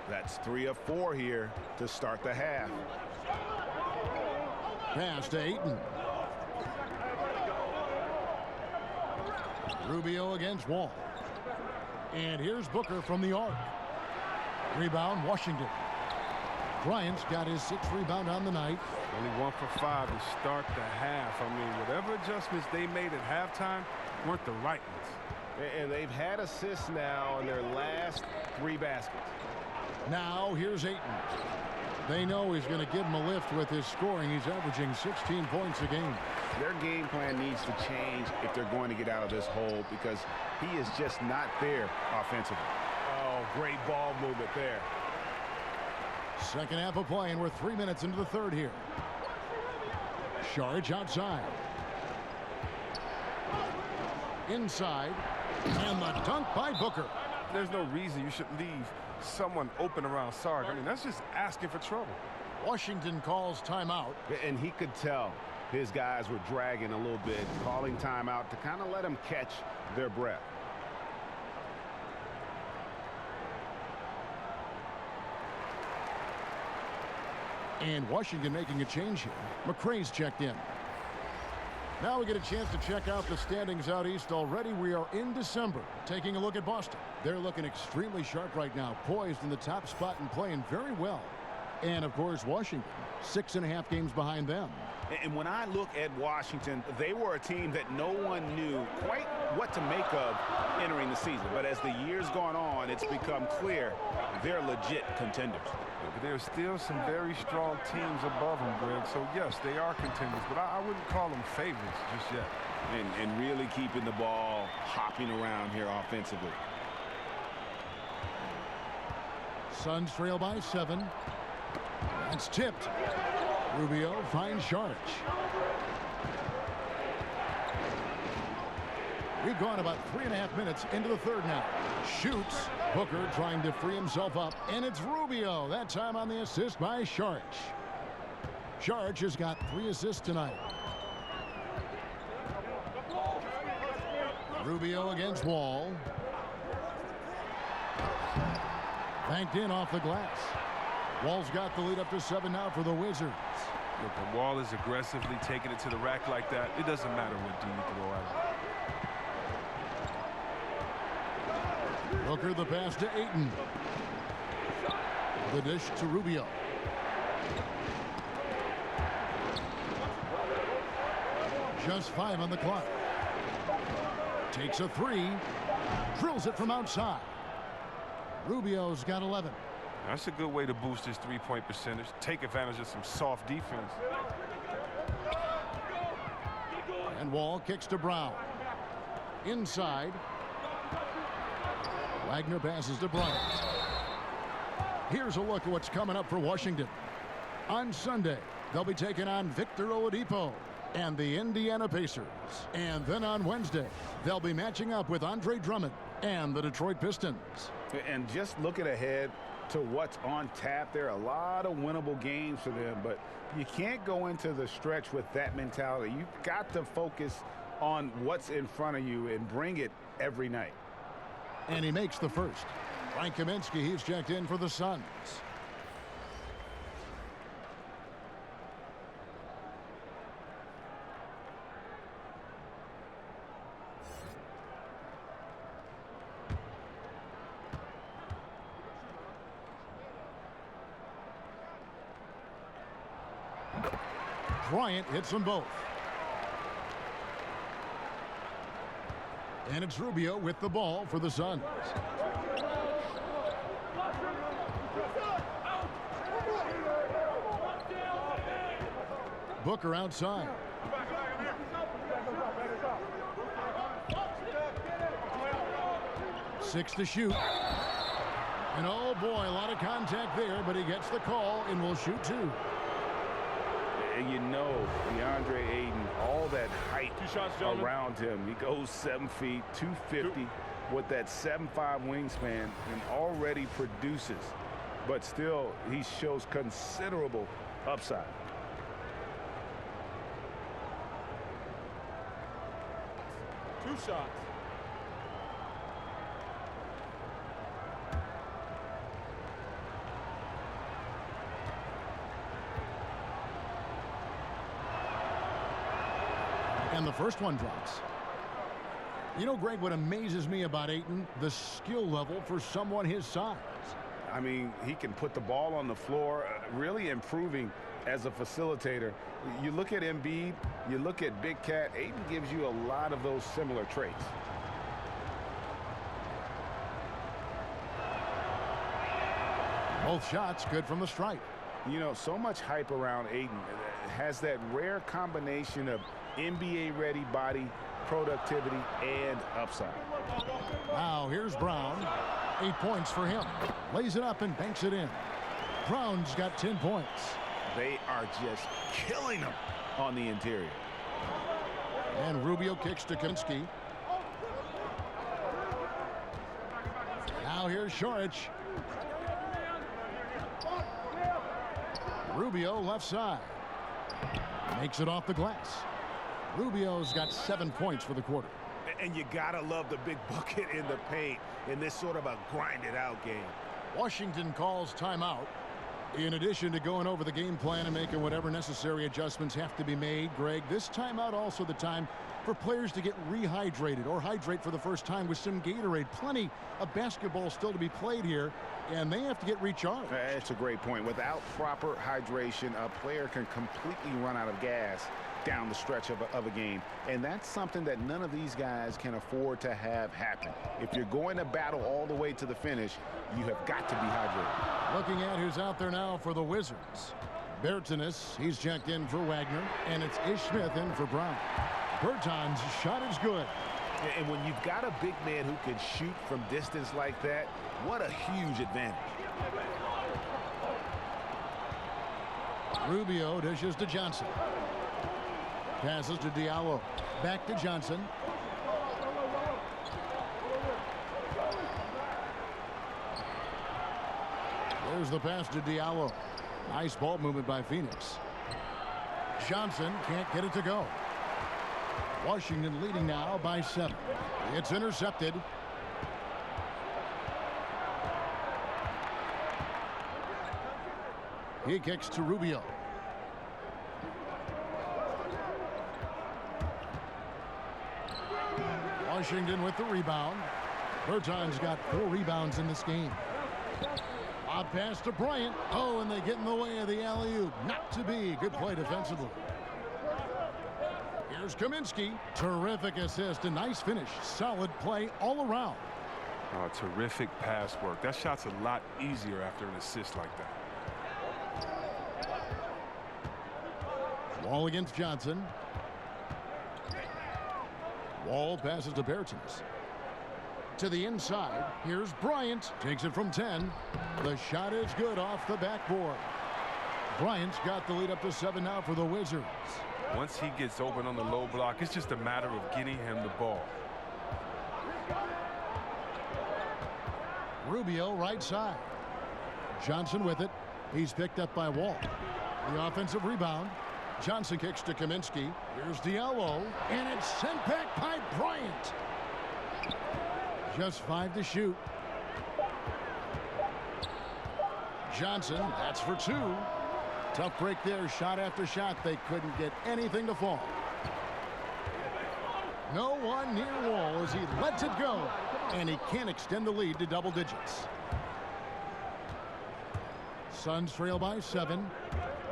That's 3 of 4 here to start the half. Pass to Ayton. Rubio against Wall. And here's Booker from the arc. Rebound, Washington. Bryant's got his 6th rebound on the night. Only 1 for 5 to start the half. I mean, whatever adjustments they made at halftime weren't the right ones. And they've had assists now in their last 3 baskets. Now here's Ayton. They know he's going to give him a lift with his scoring. He's averaging 16 points a game. Their game plan needs to change if they're going to get out of this hole because he is just not there offensively. Oh, great ball movement there. Second half of play, and we're 3 minutes into the third here. Šarić outside. Inside. And the dunk by Booker. There's no reason you should leave someone open around Sarge. I mean, that's just asking for trouble. Washington calls timeout. And he could tell his guys were dragging a little bit, calling timeout to kind of let them catch their breath. And Washington making a change here. McRae's checked in. Now we get a chance to check out the standings out east. Already we are in December. Taking a look at Boston. They're looking extremely sharp right now, poised in the top spot and playing very well. And, of course, Washington, 6.5 games behind them. And when I look at Washington, they were a team that no one knew quite what to make of entering the season. But as the year's gone on, it's become clear they're legit contenders. But there are still some very strong teams above them, Greg. So, yes, they are contenders, but I wouldn't call them favorites just yet. And really keeping the ball hopping around here offensively. Suns trail by 7. That's tipped. Rubio finds Sharch. We've gone about 3.5 minutes into the third now. Shoots. Booker trying to free himself up. And it's Rubio. That time on the assist by Sharch. Sharch has got 3 assists tonight. Rubio against Wall. Banked in off the glass. Wall's got the lead up to 7 now for the Wizards. Look, when Wall is aggressively taking it to the rack like that, it doesn't matter what D you throw at him. Booker the pass to Ayton. The dish to Rubio. Just 5 on the clock. Takes a 3. Drills it from outside. Rubio's got 11. That's a good way to boost his three-point percentage. Take advantage of some soft defense. And Wall kicks to Brown. Inside. Wagner passes to Bryant. Here's a look at what's coming up for Washington. On Sunday, they'll be taking on Victor Oladipo and the Indiana Pacers. And then on Wednesday, they'll be matching up with Andre Drummond and the Detroit Pistons. And just looking ahead to what's on tap, there are a lot of winnable games for them, but you can't go into the stretch with that mentality. You've got to focus on what's in front of you and bring it every night. And he makes the first. Frank Kaminsky, he's checked in for the Suns. Bryant hits them both. And it's Rubio with the ball for the Suns. Booker outside. Six to shoot. And oh boy, a lot of contact there, but he gets the call and will shoot 2. And you know, DeAndre Ayton, all that height around him. He goes 7 feet, 250 with that 7'5" wingspan and already produces. But still, he shows considerable upside. Two shots. And the first one drops. You know, Greg, what amazes me about Ayton, the skill level for someone his size. I mean, he can put the ball on the floor, really improving as a facilitator. You look at Embiid, you look at Big Cat, Ayton gives you a lot of those similar traits. Both shots good from the stripe. You know, so much hype around Ayton. It has that rare combination of NBA-ready body, productivity, and upside. Now here's Brown. 8 points for him. Lays it up and banks it in. Brown's got 10 points. They are just killing him on the interior. And Rubio kicks to Kaminsky. Now here's Sharch. Rubio left side. Makes it off the glass. Rubio's got 7 points for the quarter. And you gotta love the big bucket in the paint in this sort of a grinded out game. Washington calls timeout. In addition to going over the game plan and making whatever necessary adjustments have to be made, Greg, this timeout also the time for players to get rehydrated or hydrate for the first time with some Gatorade. Plenty of basketball still to be played here, and they have to get recharged. That's a great point. Without proper hydration, a player can completely run out of gas down the stretch of a game. And that's something that none of these guys can afford to have happen. If you're going to battle all the way to the finish, you have got to be hydrated. Looking at who's out there now for the Wizards. Bertans, he's checked in for Wagner, and it's Ish Smith in for Brown. Bertans' shot is good. And when you've got a big man who can shoot from distance like that, what a huge advantage. Rubio dishes to Johnson. Passes to Diallo. Back to Johnson. There's the pass to Diallo. Nice ball movement by Phoenix. Johnson can't get it to go. Washington leading now by 7. It's intercepted. He kicks to Rubio. Washington with the rebound. Berton's got 4 rebounds in this game. Odd pass to Bryant. Oh, and they get in the way of the alley-oop. Not to be. Good play defensively. Here's Kaminsky. Terrific assist. A nice finish. Solid play all around. Oh, terrific pass work. That shot's a lot easier after an assist like that. Wall against Johnson. Wall passes to Bertans. To the inside. Here's Bryant. Takes it from 10. The shot is good off the backboard. Bryant's got the lead up to 7 now for the Wizards. Once he gets open on the low block, it's just a matter of getting him the ball. Rubio right side. Johnson with it. He's picked up by Wall. The offensive rebound. Johnson kicks to Kaminsky. Here's Diallo. And it's sent back by Bryant. Just 5 to shoot. Johnson, that's for 2. Tough break there, shot after shot. They couldn't get anything to fall. No one near Wall as he lets it go. And he can't extend the lead to double digits. Suns trail by 7.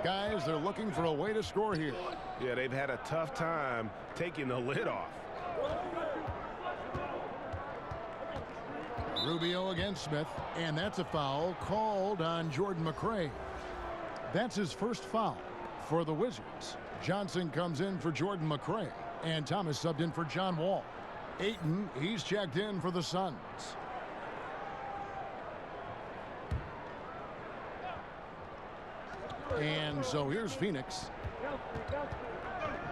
Guys, they're looking for a way to score here. Yeah, they've had a tough time taking the lid off. Rubio against Smith, and that's a foul called on Jordan McRae. That's his first foul for the Wizards. Johnson comes in for Jordan McRae, and Thomas subbed in for John Wall. Ayton, he's checked in for the Suns. And so here's Phoenix.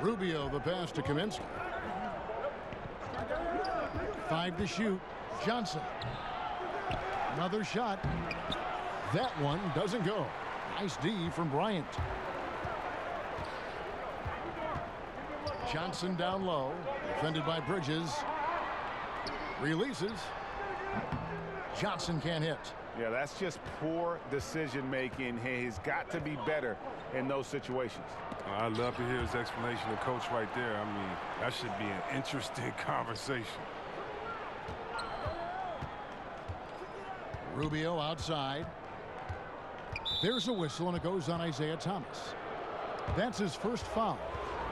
Rubio, the pass to Kaminsky. 5 to shoot. Johnson. Another shot. That one doesn't go. Nice D from Bryant. Johnson down low. Defended by Bridges. Releases. Johnson can't hit. Yeah, that's just poor decision-making. He's got to be better in those situations. I'd love to hear his explanation of coach right there. I mean, that should be an interesting conversation. Rubio outside. There's a whistle, and it goes on Isaiah Thomas. That's his first foul.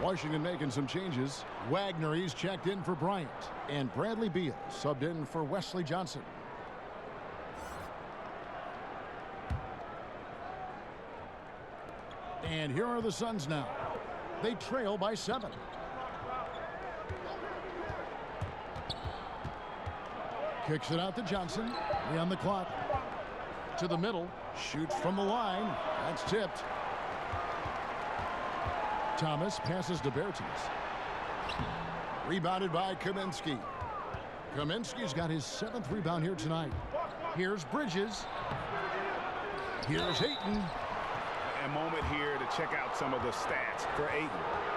Washington making some changes. Wagner, he's checked in for Bryant. And Bradley Beal subbed in for Wesley Johnson. And here are the Suns now. They trail by 7. Kicks it out to Johnson. 3 on the clock. To the middle. Shoots from the line. That's tipped. Thomas passes to Bertans. Rebounded by Kaminsky. Kaminsky's got his 7th rebound here tonight. Here's Bridges. Here's Ayton. A moment here to check out some of the stats for Ayton.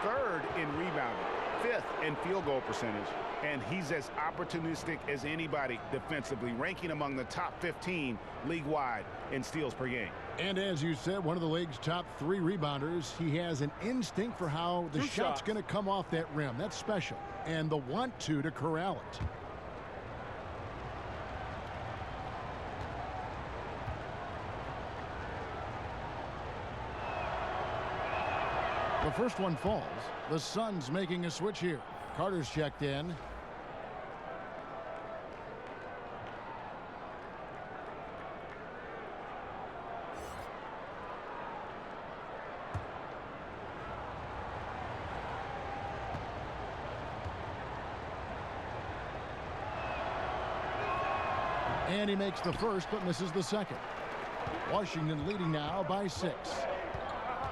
3rd in rebounding, 5th in field goal percentage, and he's as opportunistic as anybody defensively, ranking among the top 15 league-wide in steals per game. And as you said, one of the league's top 3 rebounders. He has an instinct for how the shot's going to come off that rim. That's special. And the want to corral it. The first one falls. The Suns making a switch here. Carter's checked in. And he makes the first but misses the second. Washington leading now by 6.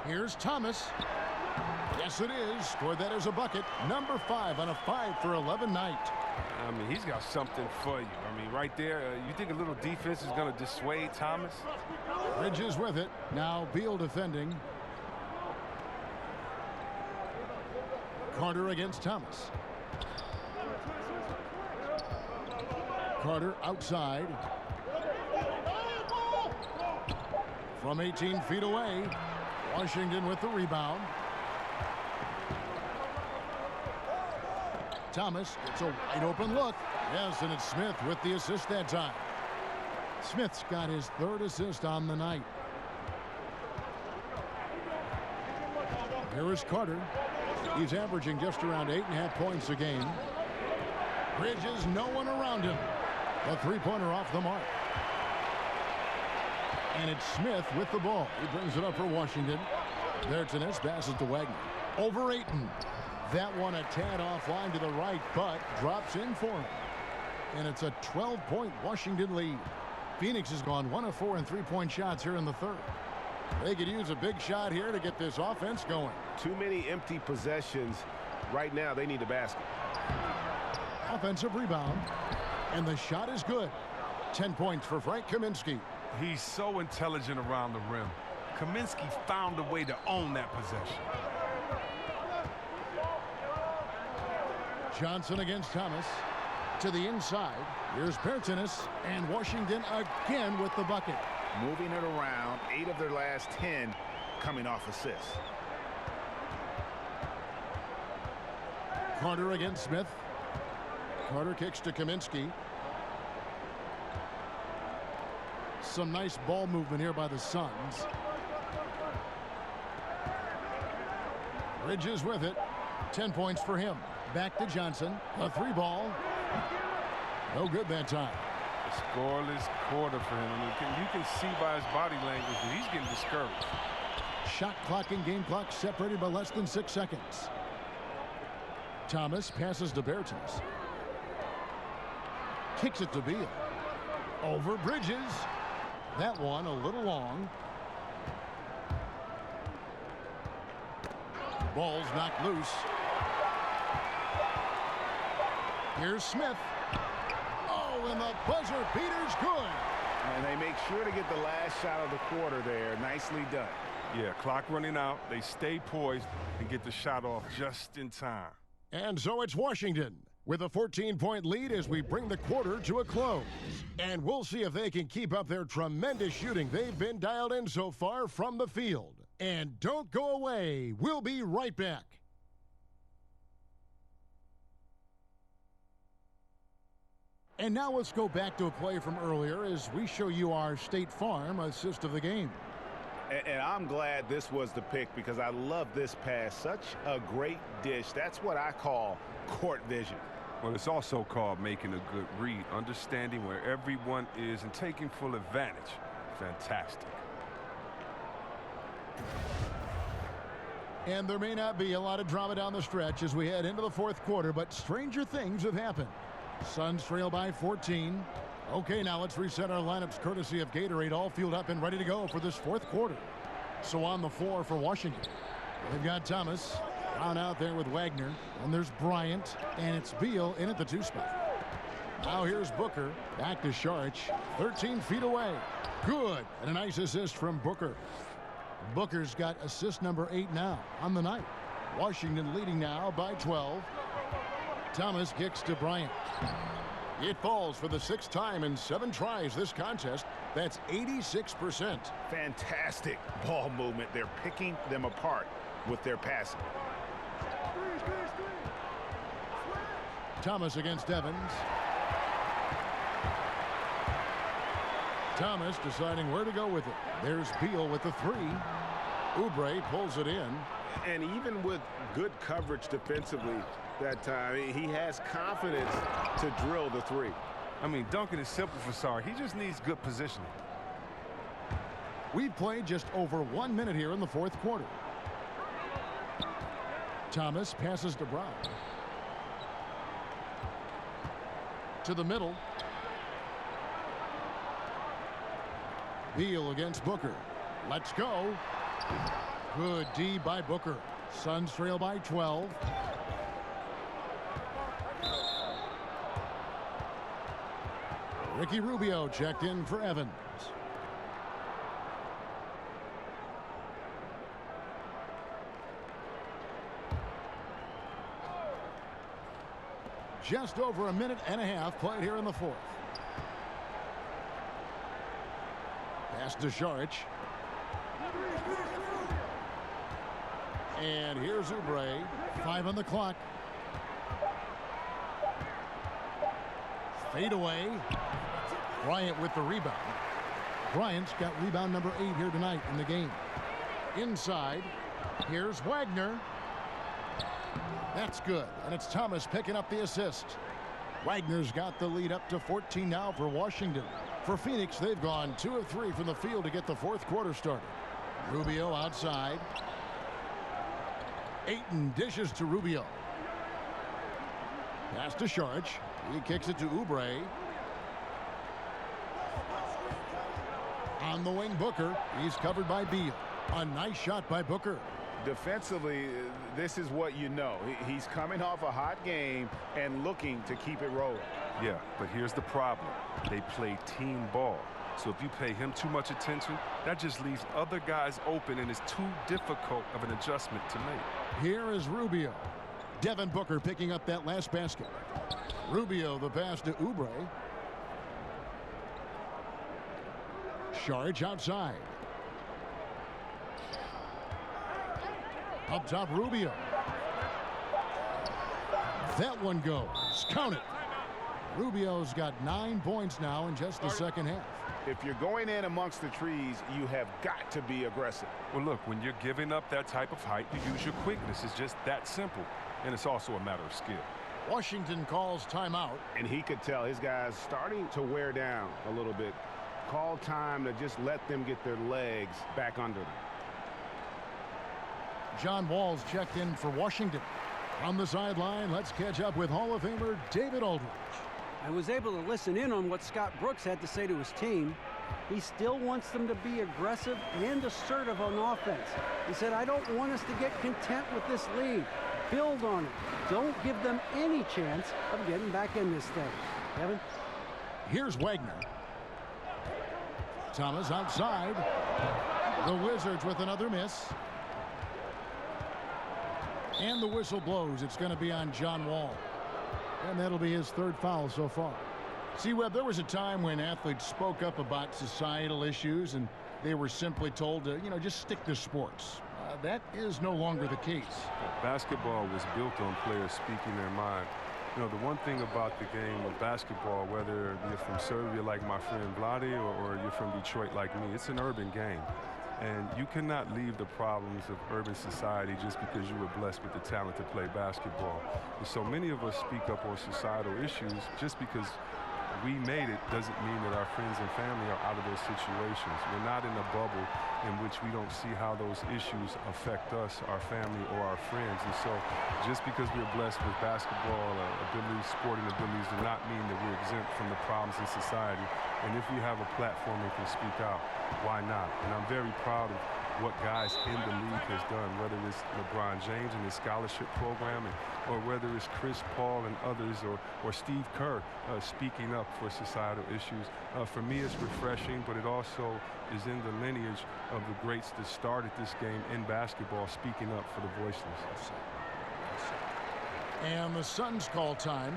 Here's Thomas. Yes, it is. Scored that as a bucket. Number 5 on a 5-for-11 night. I mean, he's got something for you. I mean, right there, you think a little defense is going to dissuade Thomas? Bridges with it. Now Beal defending. Carter against Thomas. Carter outside. From 18 feet away. Washington with the rebound. Thomas, it's a wide open look. Yes, and it's Smith with the assist that time. Smith's got his 3rd assist on the night. Here is Carter. He's averaging just around 8.5 points a game. Bridges, no one around him. The three-pointer off the mark. And it's Smith with the ball. He brings it up for Washington. Bertines passes to Wagner. Over Ayton. That one a tad offline to the right, but drops in for him. And it's a 12-point Washington lead. Phoenix has gone 1 of 4 in three-point shots here in the 3rd. They could use a big shot here to get this offense going. Too many empty possessions. Right now, they need a basket. Offensive rebound. And the shot is good. 10 points for Frank Kaminsky. He's so intelligent around the rim. Kaminsky found a way to own that possession. Johnson against Thomas. To the inside. Here's Bertines. And Washington again with the bucket. Moving it around. 8 of their last 10 coming off assists. Carter against Smith. Carter kicks to Kaminsky. Some nice ball movement here by the Suns. Bridges with it. 10 points for him. Back to Johnson. A 3-ball. No good that time. A scoreless quarter for him. I mean, you can see by his body language that he's getting discouraged. Shot clock and game clock separated by less than 6 seconds. Thomas passes to Bertines. Kicks it to Beal. Over Bridges. That one a little long. Ball's knocked loose. Here's Smith. Oh, and the buzzer beater's good. And they make sure to get the last shot of the quarter there. Nicely done. Yeah, clock running out. They stay poised and get the shot off just in time. And so it's Washington with a 14-point lead as we bring the quarter to a close. And we'll see if they can keep up their tremendous shooting they've been dialed in so far from the field. And don't go away. We'll be right back. And now let's go back to a play from earlier as we show you our State Farm assist of the game. And I'm glad this was the pick because I love this pass. Such a great dish. That's what I call court vision. Well, it's also called making a good read, understanding where everyone is and taking full advantage. Fantastic. And there may not be a lot of drama down the stretch as we head into the 4th quarter, but stranger things have happened. Suns trail by 14. Okay, now let's reset our lineups courtesy of Gatorade, all fueled up and ready to go for this 4th quarter. So on the floor for Washington, they've got Thomas down out there with Wagner, and there's Bryant, and it's Beal in at the 2 spot. Now here's Booker, back to Šarić, 13 feet away. Good, and a nice assist from Booker. Booker's got assist number 8 now on the night. Washington leading now by 12. Thomas kicks to Bryant. It falls for the 6th time in 7 tries this contest. That's 86%. Fantastic ball movement. They're picking them apart with their passing. Thomas against Evans. Thomas deciding where to go with it. There's Beal with the 3. Oubre pulls it in. And even with good coverage defensively that time, he has confidence to drill the 3. I mean, dunking is simple for Sarr. He just needs good positioning. We've played just over 1 minute here in the 4th quarter. Thomas passes to Brown. To the middle. Beal against Booker. Let's go. Good D by Booker. Suns trail by 12. Ricky Rubio checked in for Evans. Just over a minute and a half played here in the fourth. Pass to Saric. And here's Oubre. 5 on the clock. Fade away. Bryant with the rebound. Bryant's got rebound number 8 here tonight in the game. Inside. Here's Wagner. That's good. And it's Thomas picking up the assist. Wagner's got the lead up to 14 now for Washington. For Phoenix, they've gone 2 of 3 from the field to get the fourth quarter started. Rubio outside. Ayton dishes to Rubio. Pass to Saric. He kicks it to Oubre. On the wing, Booker. He's covered by Beal. A nice shot by Booker. Defensively, this is what you know. He's coming off a hot game and looking to keep it rolling. Yeah, but here's the problem. They play team ball. So if you pay him too much attention, that just leaves other guys open, and it's too difficult of an adjustment to make. Here is Rubio. Devin Booker picking up that last basket. Rubio, the pass to Oubre. Saric outside. Up top, Rubio. That one goes. Count it. Rubio's got 9 points now in just the second half. If you're going in amongst the trees, you have got to be aggressive. Well, look, when you're giving up that type of height, you use your quickness. It's just that simple. And it's also a matter of skill. Washington calls timeout. And he could tell his guys starting to wear down a little bit. Call time to just let them get their legs back under them. John Wall's checked in for Washington. On the sideline, let's catch up with Hall of Famer David Aldridge. I was able to listen in on what Scott Brooks had to say to his team. He still wants them to be aggressive and assertive on offense. He said, I don't want us to get content with this lead. Build on it. Don't give them any chance of getting back in this thing. Kevin? Here's Wagner. Thomas outside. The Wizards with another miss. And the whistle blows. It's going to be on John Wall. And that'll be his third foul so far. See, Webb, there was a time when athletes spoke up about societal issues and they were simply told to, just stick to sports. That is no longer the case. Basketball was built on players speaking their mind. The one thing about the game of basketball, whether you're from Serbia like my friend Vlade or you're from Detroit like me, it's an urban game. And you cannot leave the problems of urban society just because you were blessed with the talent to play basketball. And so many of us speak up on societal issues just because we made it doesn't mean that our friends and family are out of those situations. We're not in a bubble in which we don't see how those issues affect us, our family, or our friends. And so just because we're blessed with basketball abilities, sporting abilities, do not mean that we're exempt from the problems in society. And if we have a platform and can speak out, why not? And I'm very proud of what guys in the league has done, whether it's LeBron James and his scholarship program, or whether it's Chris Paul and others, or Steve Kerr speaking up for societal issues. For me, it's refreshing, but it also is in the lineage of the greats that started this game in basketball, speaking up for the voiceless. And the Suns call time.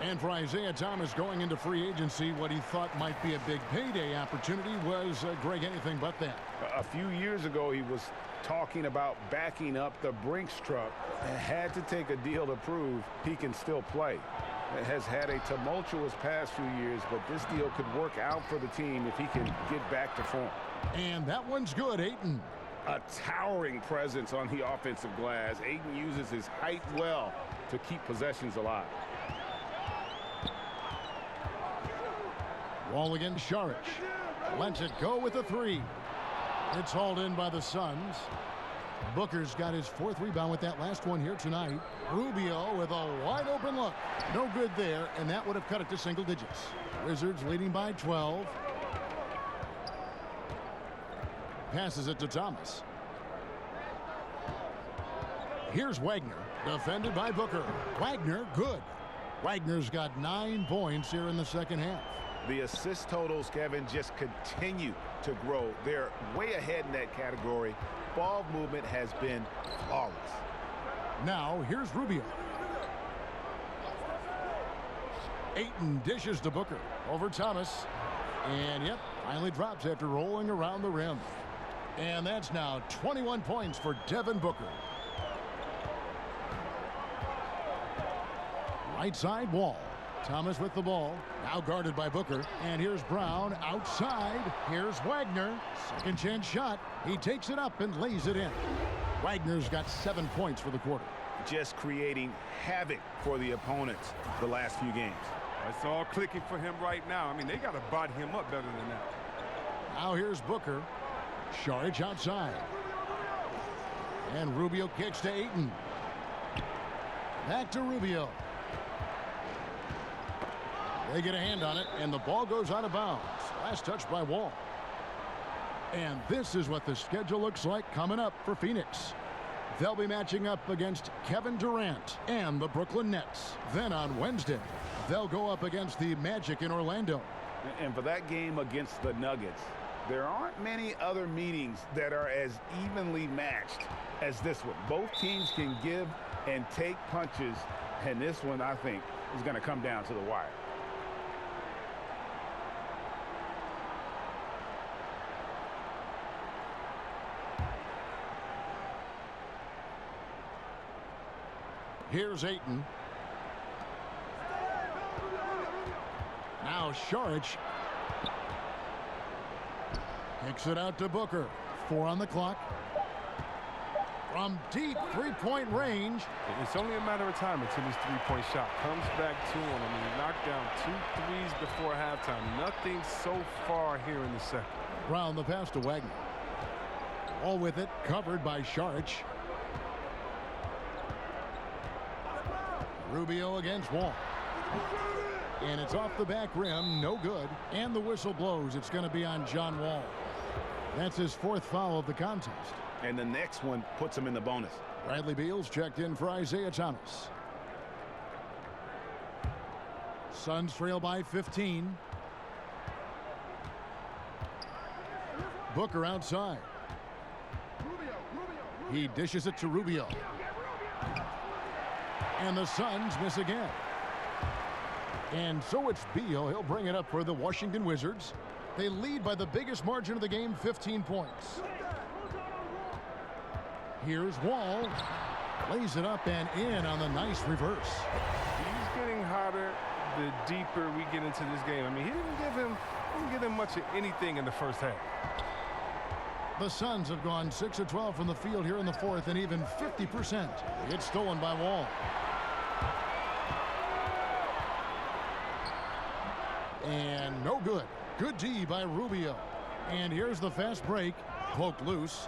And for Isaiah Thomas going into free agency, what he thought might be a big payday opportunity was, Greg, anything but that. A few years ago, he was talking about backing up the Brinks truck. Had to take a deal to prove he can still play. Has had a tumultuous past few years, but this deal could work out for the team if he can get back to form. And that one's good, Ayton. A towering presence on the offensive glass. Ayton uses his height well to keep possessions alive. Wall against Saric. Lets it go with a three. It's hauled in by the Suns. Booker's got his fourth rebound with that last one here tonight. Rubio with a wide open look. No good there, and that would have cut it to single digits. Wizards leading by 12. Passes it to Thomas. Here's Wagner, defended by Booker. Wagner, good. Wagner's got 9 points here in the second half. The assist totals, Kevin, just continue to grow. They're way ahead in that category. Ball movement has been flawless. Now, here's Rubio. Ayton dishes to Booker. Over Thomas. And, yep, finally drops after rolling around the rim. And that's now 21 points for Devin Booker. Right side Wall. Thomas with the ball. Now guarded by Booker. And here's Brown outside. Here's Wagner. Second chance shot. He takes it up and lays it in. Wagner's got 7 points for the quarter. Just creating havoc for the opponents the last few games. It's all clicking for him right now. I mean, they got to body him up better than that. Now here's Booker. Saric outside. And Rubio kicks to Ayton. Back to Rubio. They get a hand on it, and the ball goes out of bounds. Last touch by Wall. And this is what the schedule looks like coming up for Phoenix. They'll be matching up against Kevin Durant and the Brooklyn Nets. Then on Wednesday, they'll go up against the Magic in Orlando. And for that game against the Nuggets, there aren't many other meetings that are as evenly matched as this one. Both teams can give and take punches, and this one, I think, is going to come down to the wire. Here's Ayton. Now Saric kicks it out to Booker. 4 on the clock. From deep three-point range. It's only a matter of time until this three-point shot comes back to him. I mean, he knocked down 2 threes before halftime. Nothing so far here in the second. Brown the pass to Wagner. All with it, covered by Saric. Rubio against Wall. And it's off the back rim, no good. And the whistle blows. It's going to be on John Wall. That's his 4th foul of the contest. And the next one puts him in the bonus. Bradley Beal's checked in for Isaiah Thomas. Suns trail by 15. Booker outside. He dishes it to Rubio. And the Suns miss again. And so it's Beal. He'll bring it up for the Washington Wizards. They lead by the biggest margin of the game, 15 points. Here's Wall. Lays it up and in on the nice reverse. He's getting hotter the deeper we get into this game. I mean, he didn't give him much of anything in the first half. The Suns have gone 6 of 12 from the field here in the 4th, and even 50%. It's stolen by Wall. And no good. Good D by Rubio. And here's the fast break. Poked loose.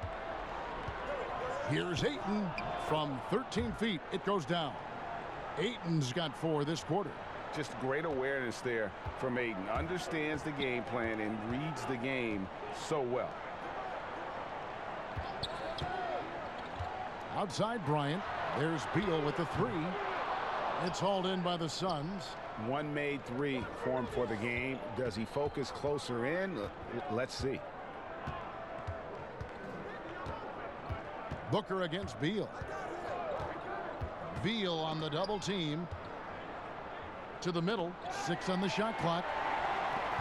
Here's Ayton from 13 feet. It goes down. Ayton's got 4 this quarter. Just great awareness there from Ayton. Understands the game plan and reads the game so well. Outside Bryant. There's Beal with the 3. It's hauled in by the Suns. One made 3 for him for the game. Does he focus closer in? Let's see. Booker against Beal. Beal on the double team. To the middle. 6 on the shot clock.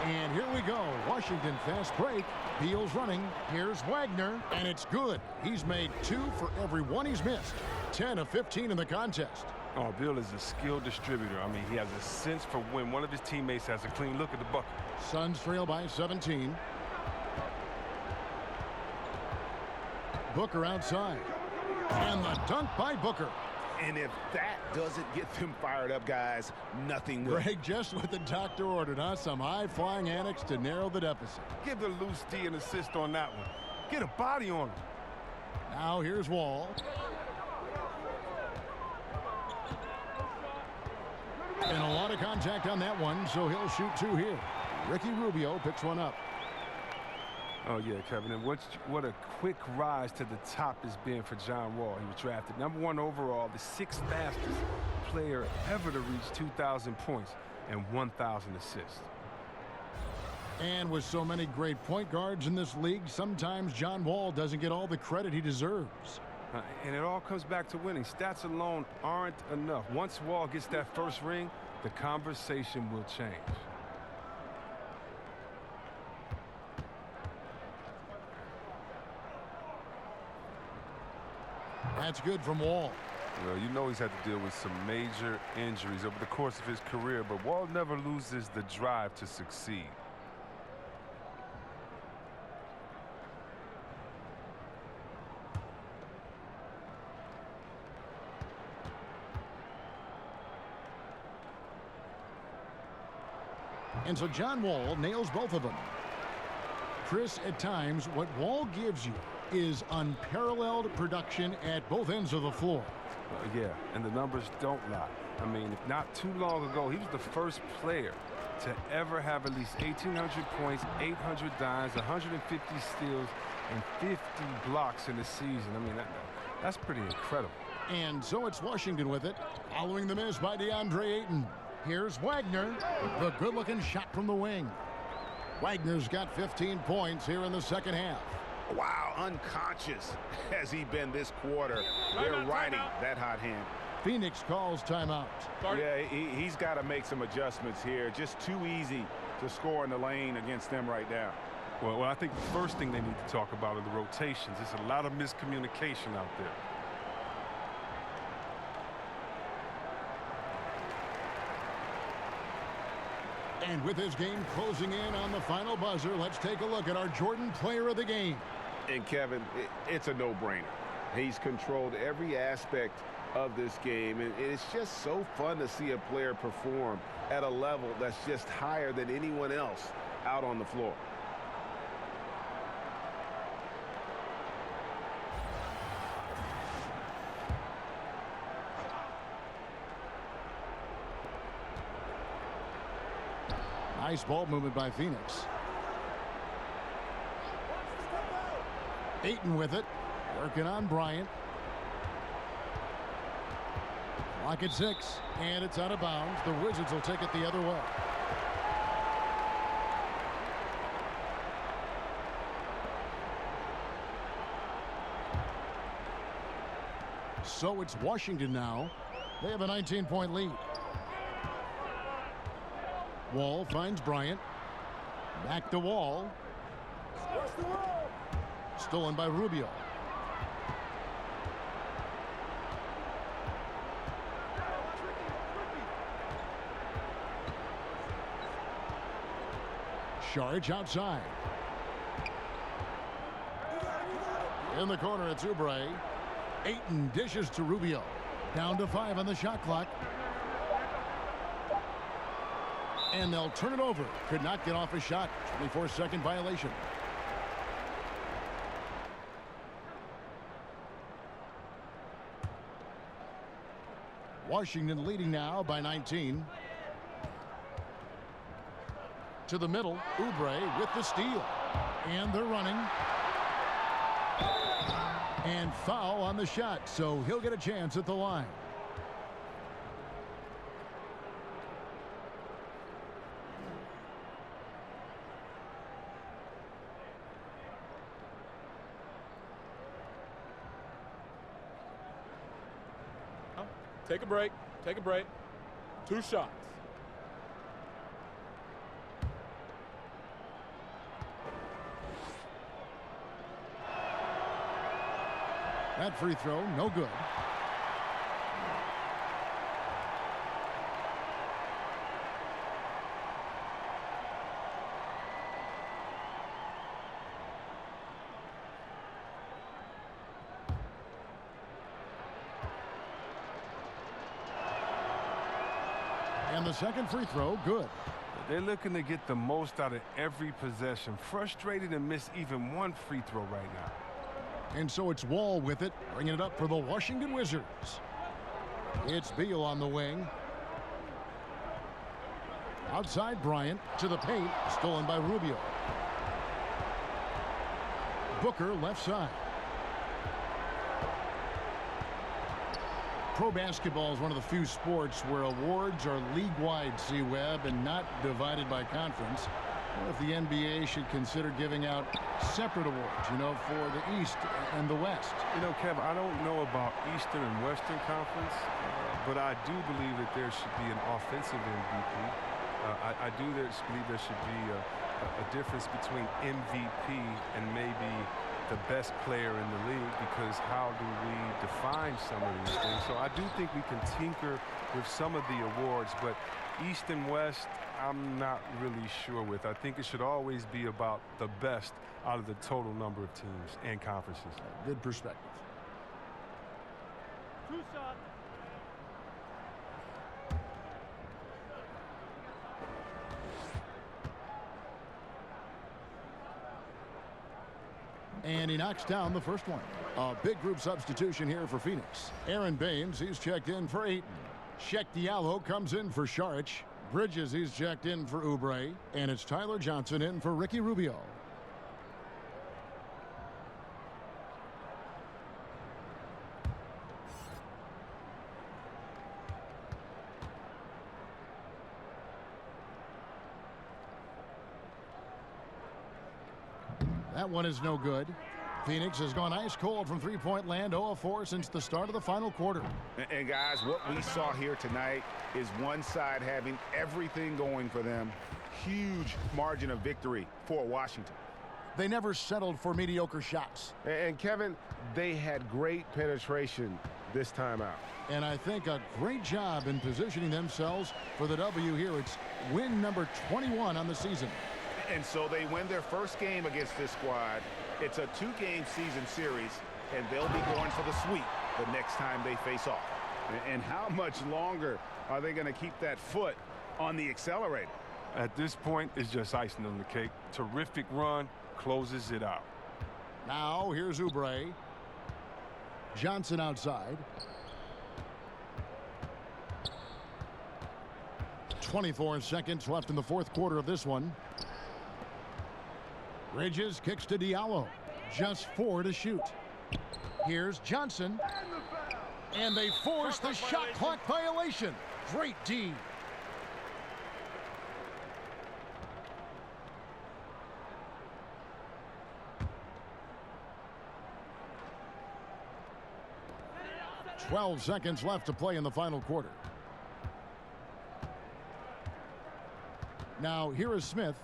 And here we go. Washington fast break. Beal's running. Here's Wagner. And it's good. He's made 2 for every 1 he's missed. 10 of 15 in the contest. Oh, Beal is a skilled distributor. I mean, he has a sense for when one of his teammates has a clean look at the bucket. Suns trail by 17. Booker outside. And the dunk by Booker. And if that doesn't get them fired up, guys, nothing will. Greg, just what the doctor ordered, huh? Some high-flying antics to narrow the deficit. Give the loose D an assist on that one. Get a body on him. Now here's Wall. And a lot of contact on that one, so he'll shoot 2 here. Ricky Rubio picks one up. Oh, yeah, Kevin. And what a quick rise to the top has been for John Wall. He was drafted #1 overall, the 6th fastest player ever to reach 2,000 points and 1,000 assists. And with so many great point guards in this league, sometimes John Wall doesn't get all the credit he deserves. And it all comes back to winning. Stats alone aren't enough. Once Wall gets that first ring, the conversation will change. That's good from Wall. Well, you know he's had to deal with some major injuries over the course of his career, but Wall never loses the drive to succeed. And so John Wall nails both of them. Chris, at times, what Wall gives you is unparalleled production at both ends of the floor. Yeah, and the numbers don't lie. I mean, not too long ago, he was the first player to ever have at least 1,800 points, 800 dimes, 150 steals, and 50 blocks in a season. I mean, that's pretty incredible. And so it's Washington with it, following the miss by DeAndre Ayton. Here's Wagner, the good-looking shot from the wing. Wagner's got 15 points here in the second half. Wow, unconscious has he been this quarter. They're riding that hot hand. Phoenix calls timeout. Yeah, he's got to make some adjustments here. Just too easy to score in the lane against them right now. Well, I think the first thing they need to talk about are the rotations. There's a lot of miscommunication out there. And with his game closing in on the final buzzer, let's take a look at our Jordan Player of the Game. And Kevin, it's a no-brainer. He's controlled every aspect of this game, and it's just so fun to see a player perform at a level that's just higher than anyone else out on the floor. Nice ball movement by Phoenix. Ayton with it, working on Bryant. Clock at 6, and it's out of bounds. The Wizards will take it the other way. So it's Washington now. They have a 19-point lead. Wall finds Bryant. Back to Wall. Stolen by Rubio. Sharge outside. In the corner, it's Oubre. Ayton dishes to Rubio. Down to 5 on the shot clock. And they'll turn it over. Could not get off a shot. 24-second violation. Washington leading now by 19. To the middle, Oubre with the steal. And they're running. And foul on the shot, so he'll get a chance at the line. Take a break. Take a break. 2 shots. That free throw, no good. And the second free throw, good. They're looking to get the most out of every possession. Frustrated to miss even one free throw right now. And so it's Wall with it, bringing it up for the Washington Wizards. It's Beal on the wing. Outside Bryant to the paint, stolen by Rubio. Booker left side. Pro basketball is one of the few sports where awards are league-wide, C-Web, and not divided by conference. What if the NBA should consider giving out separate awards, you know, for the East and the West? You know, Kev, I don't know about Eastern and Western Conference, but I do believe that there should be an offensive MVP. I do believe there should be a difference between MVP and maybe the best player in the league, because how do we define some of these things? So I do think we can tinker with some of the awards, but East and West, I'm not really sure with. I think it should always be about the best out of the total number of teams and conferences. Good perspective. Two shots. And he knocks down the first one. A big group substitution here for Phoenix. Aaron Baines, he's checked in for Ayton. Sheck Diallo comes in for Saric. Bridges, he's checked in for Oubre. And it's Tyler Johnson in for Ricky Rubio. That one is no good. Phoenix has gone ice cold from three-point land, 0 of 4 since the start of the final quarter. And guys, what we saw here tonight is one side having everything going for them. Huge margin of victory for Washington. They never settled for mediocre shots. And Kevin, they had great penetration this time out. And I think a great job in positioning themselves for the W here. It's win number 21 on the season. And so they win their first game against this squad. It's a 2-game season series, and they'll be going for the sweep the next time they face off. And how much longer are they going to keep that foot on the accelerator? At this point, it's just icing on the cake. Terrific run, closes it out. Now here's Oubre. Johnson outside. 24 seconds left in the fourth quarter of this one. Bridges kicks to Diallo. Just 4 to shoot. Here's Johnson. And they force the shot clock violation. Great D. $12 seconds left to play in the final quarter. Now here is Smith.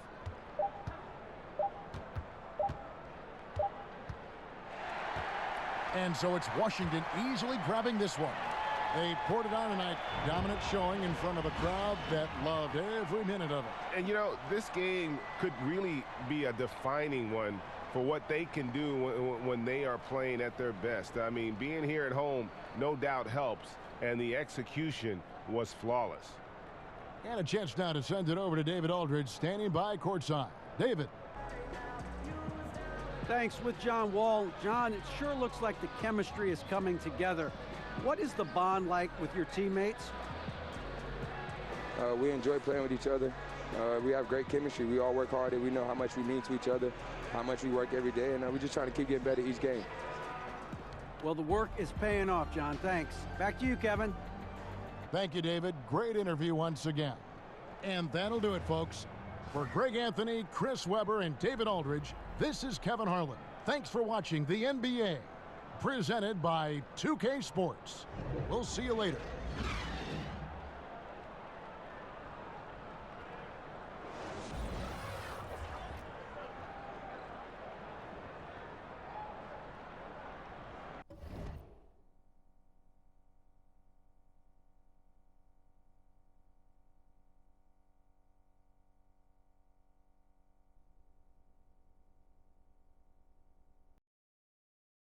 And so it's Washington easily grabbing this one. They poured it on tonight. Dominant showing in front of a crowd that loved every minute of it. And, you know, this game could really be a defining one for what they can do when they are playing at their best. I mean, being here at home no doubt helps, and the execution was flawless. And a chance now to send it over to David Aldridge, standing by courtside. David. Thanks. With John Wall. John, it sure looks like the chemistry is coming together. What is the bond like with your teammates? We enjoy playing with each other. We have great chemistry. We all work hard, and we know how much we mean to each other, how much we work every day, and we're just trying to keep getting better each game. Well, the work is paying off, John. Thanks. Back to you, Kevin. Thank you, David. Great interview once again. And that'll do it, folks. For Greg Anthony, Chris Webber, and David Aldridge, this is Kevin Harlan. Thanks for watching the NBA, presented by 2K Sports. We'll see you later.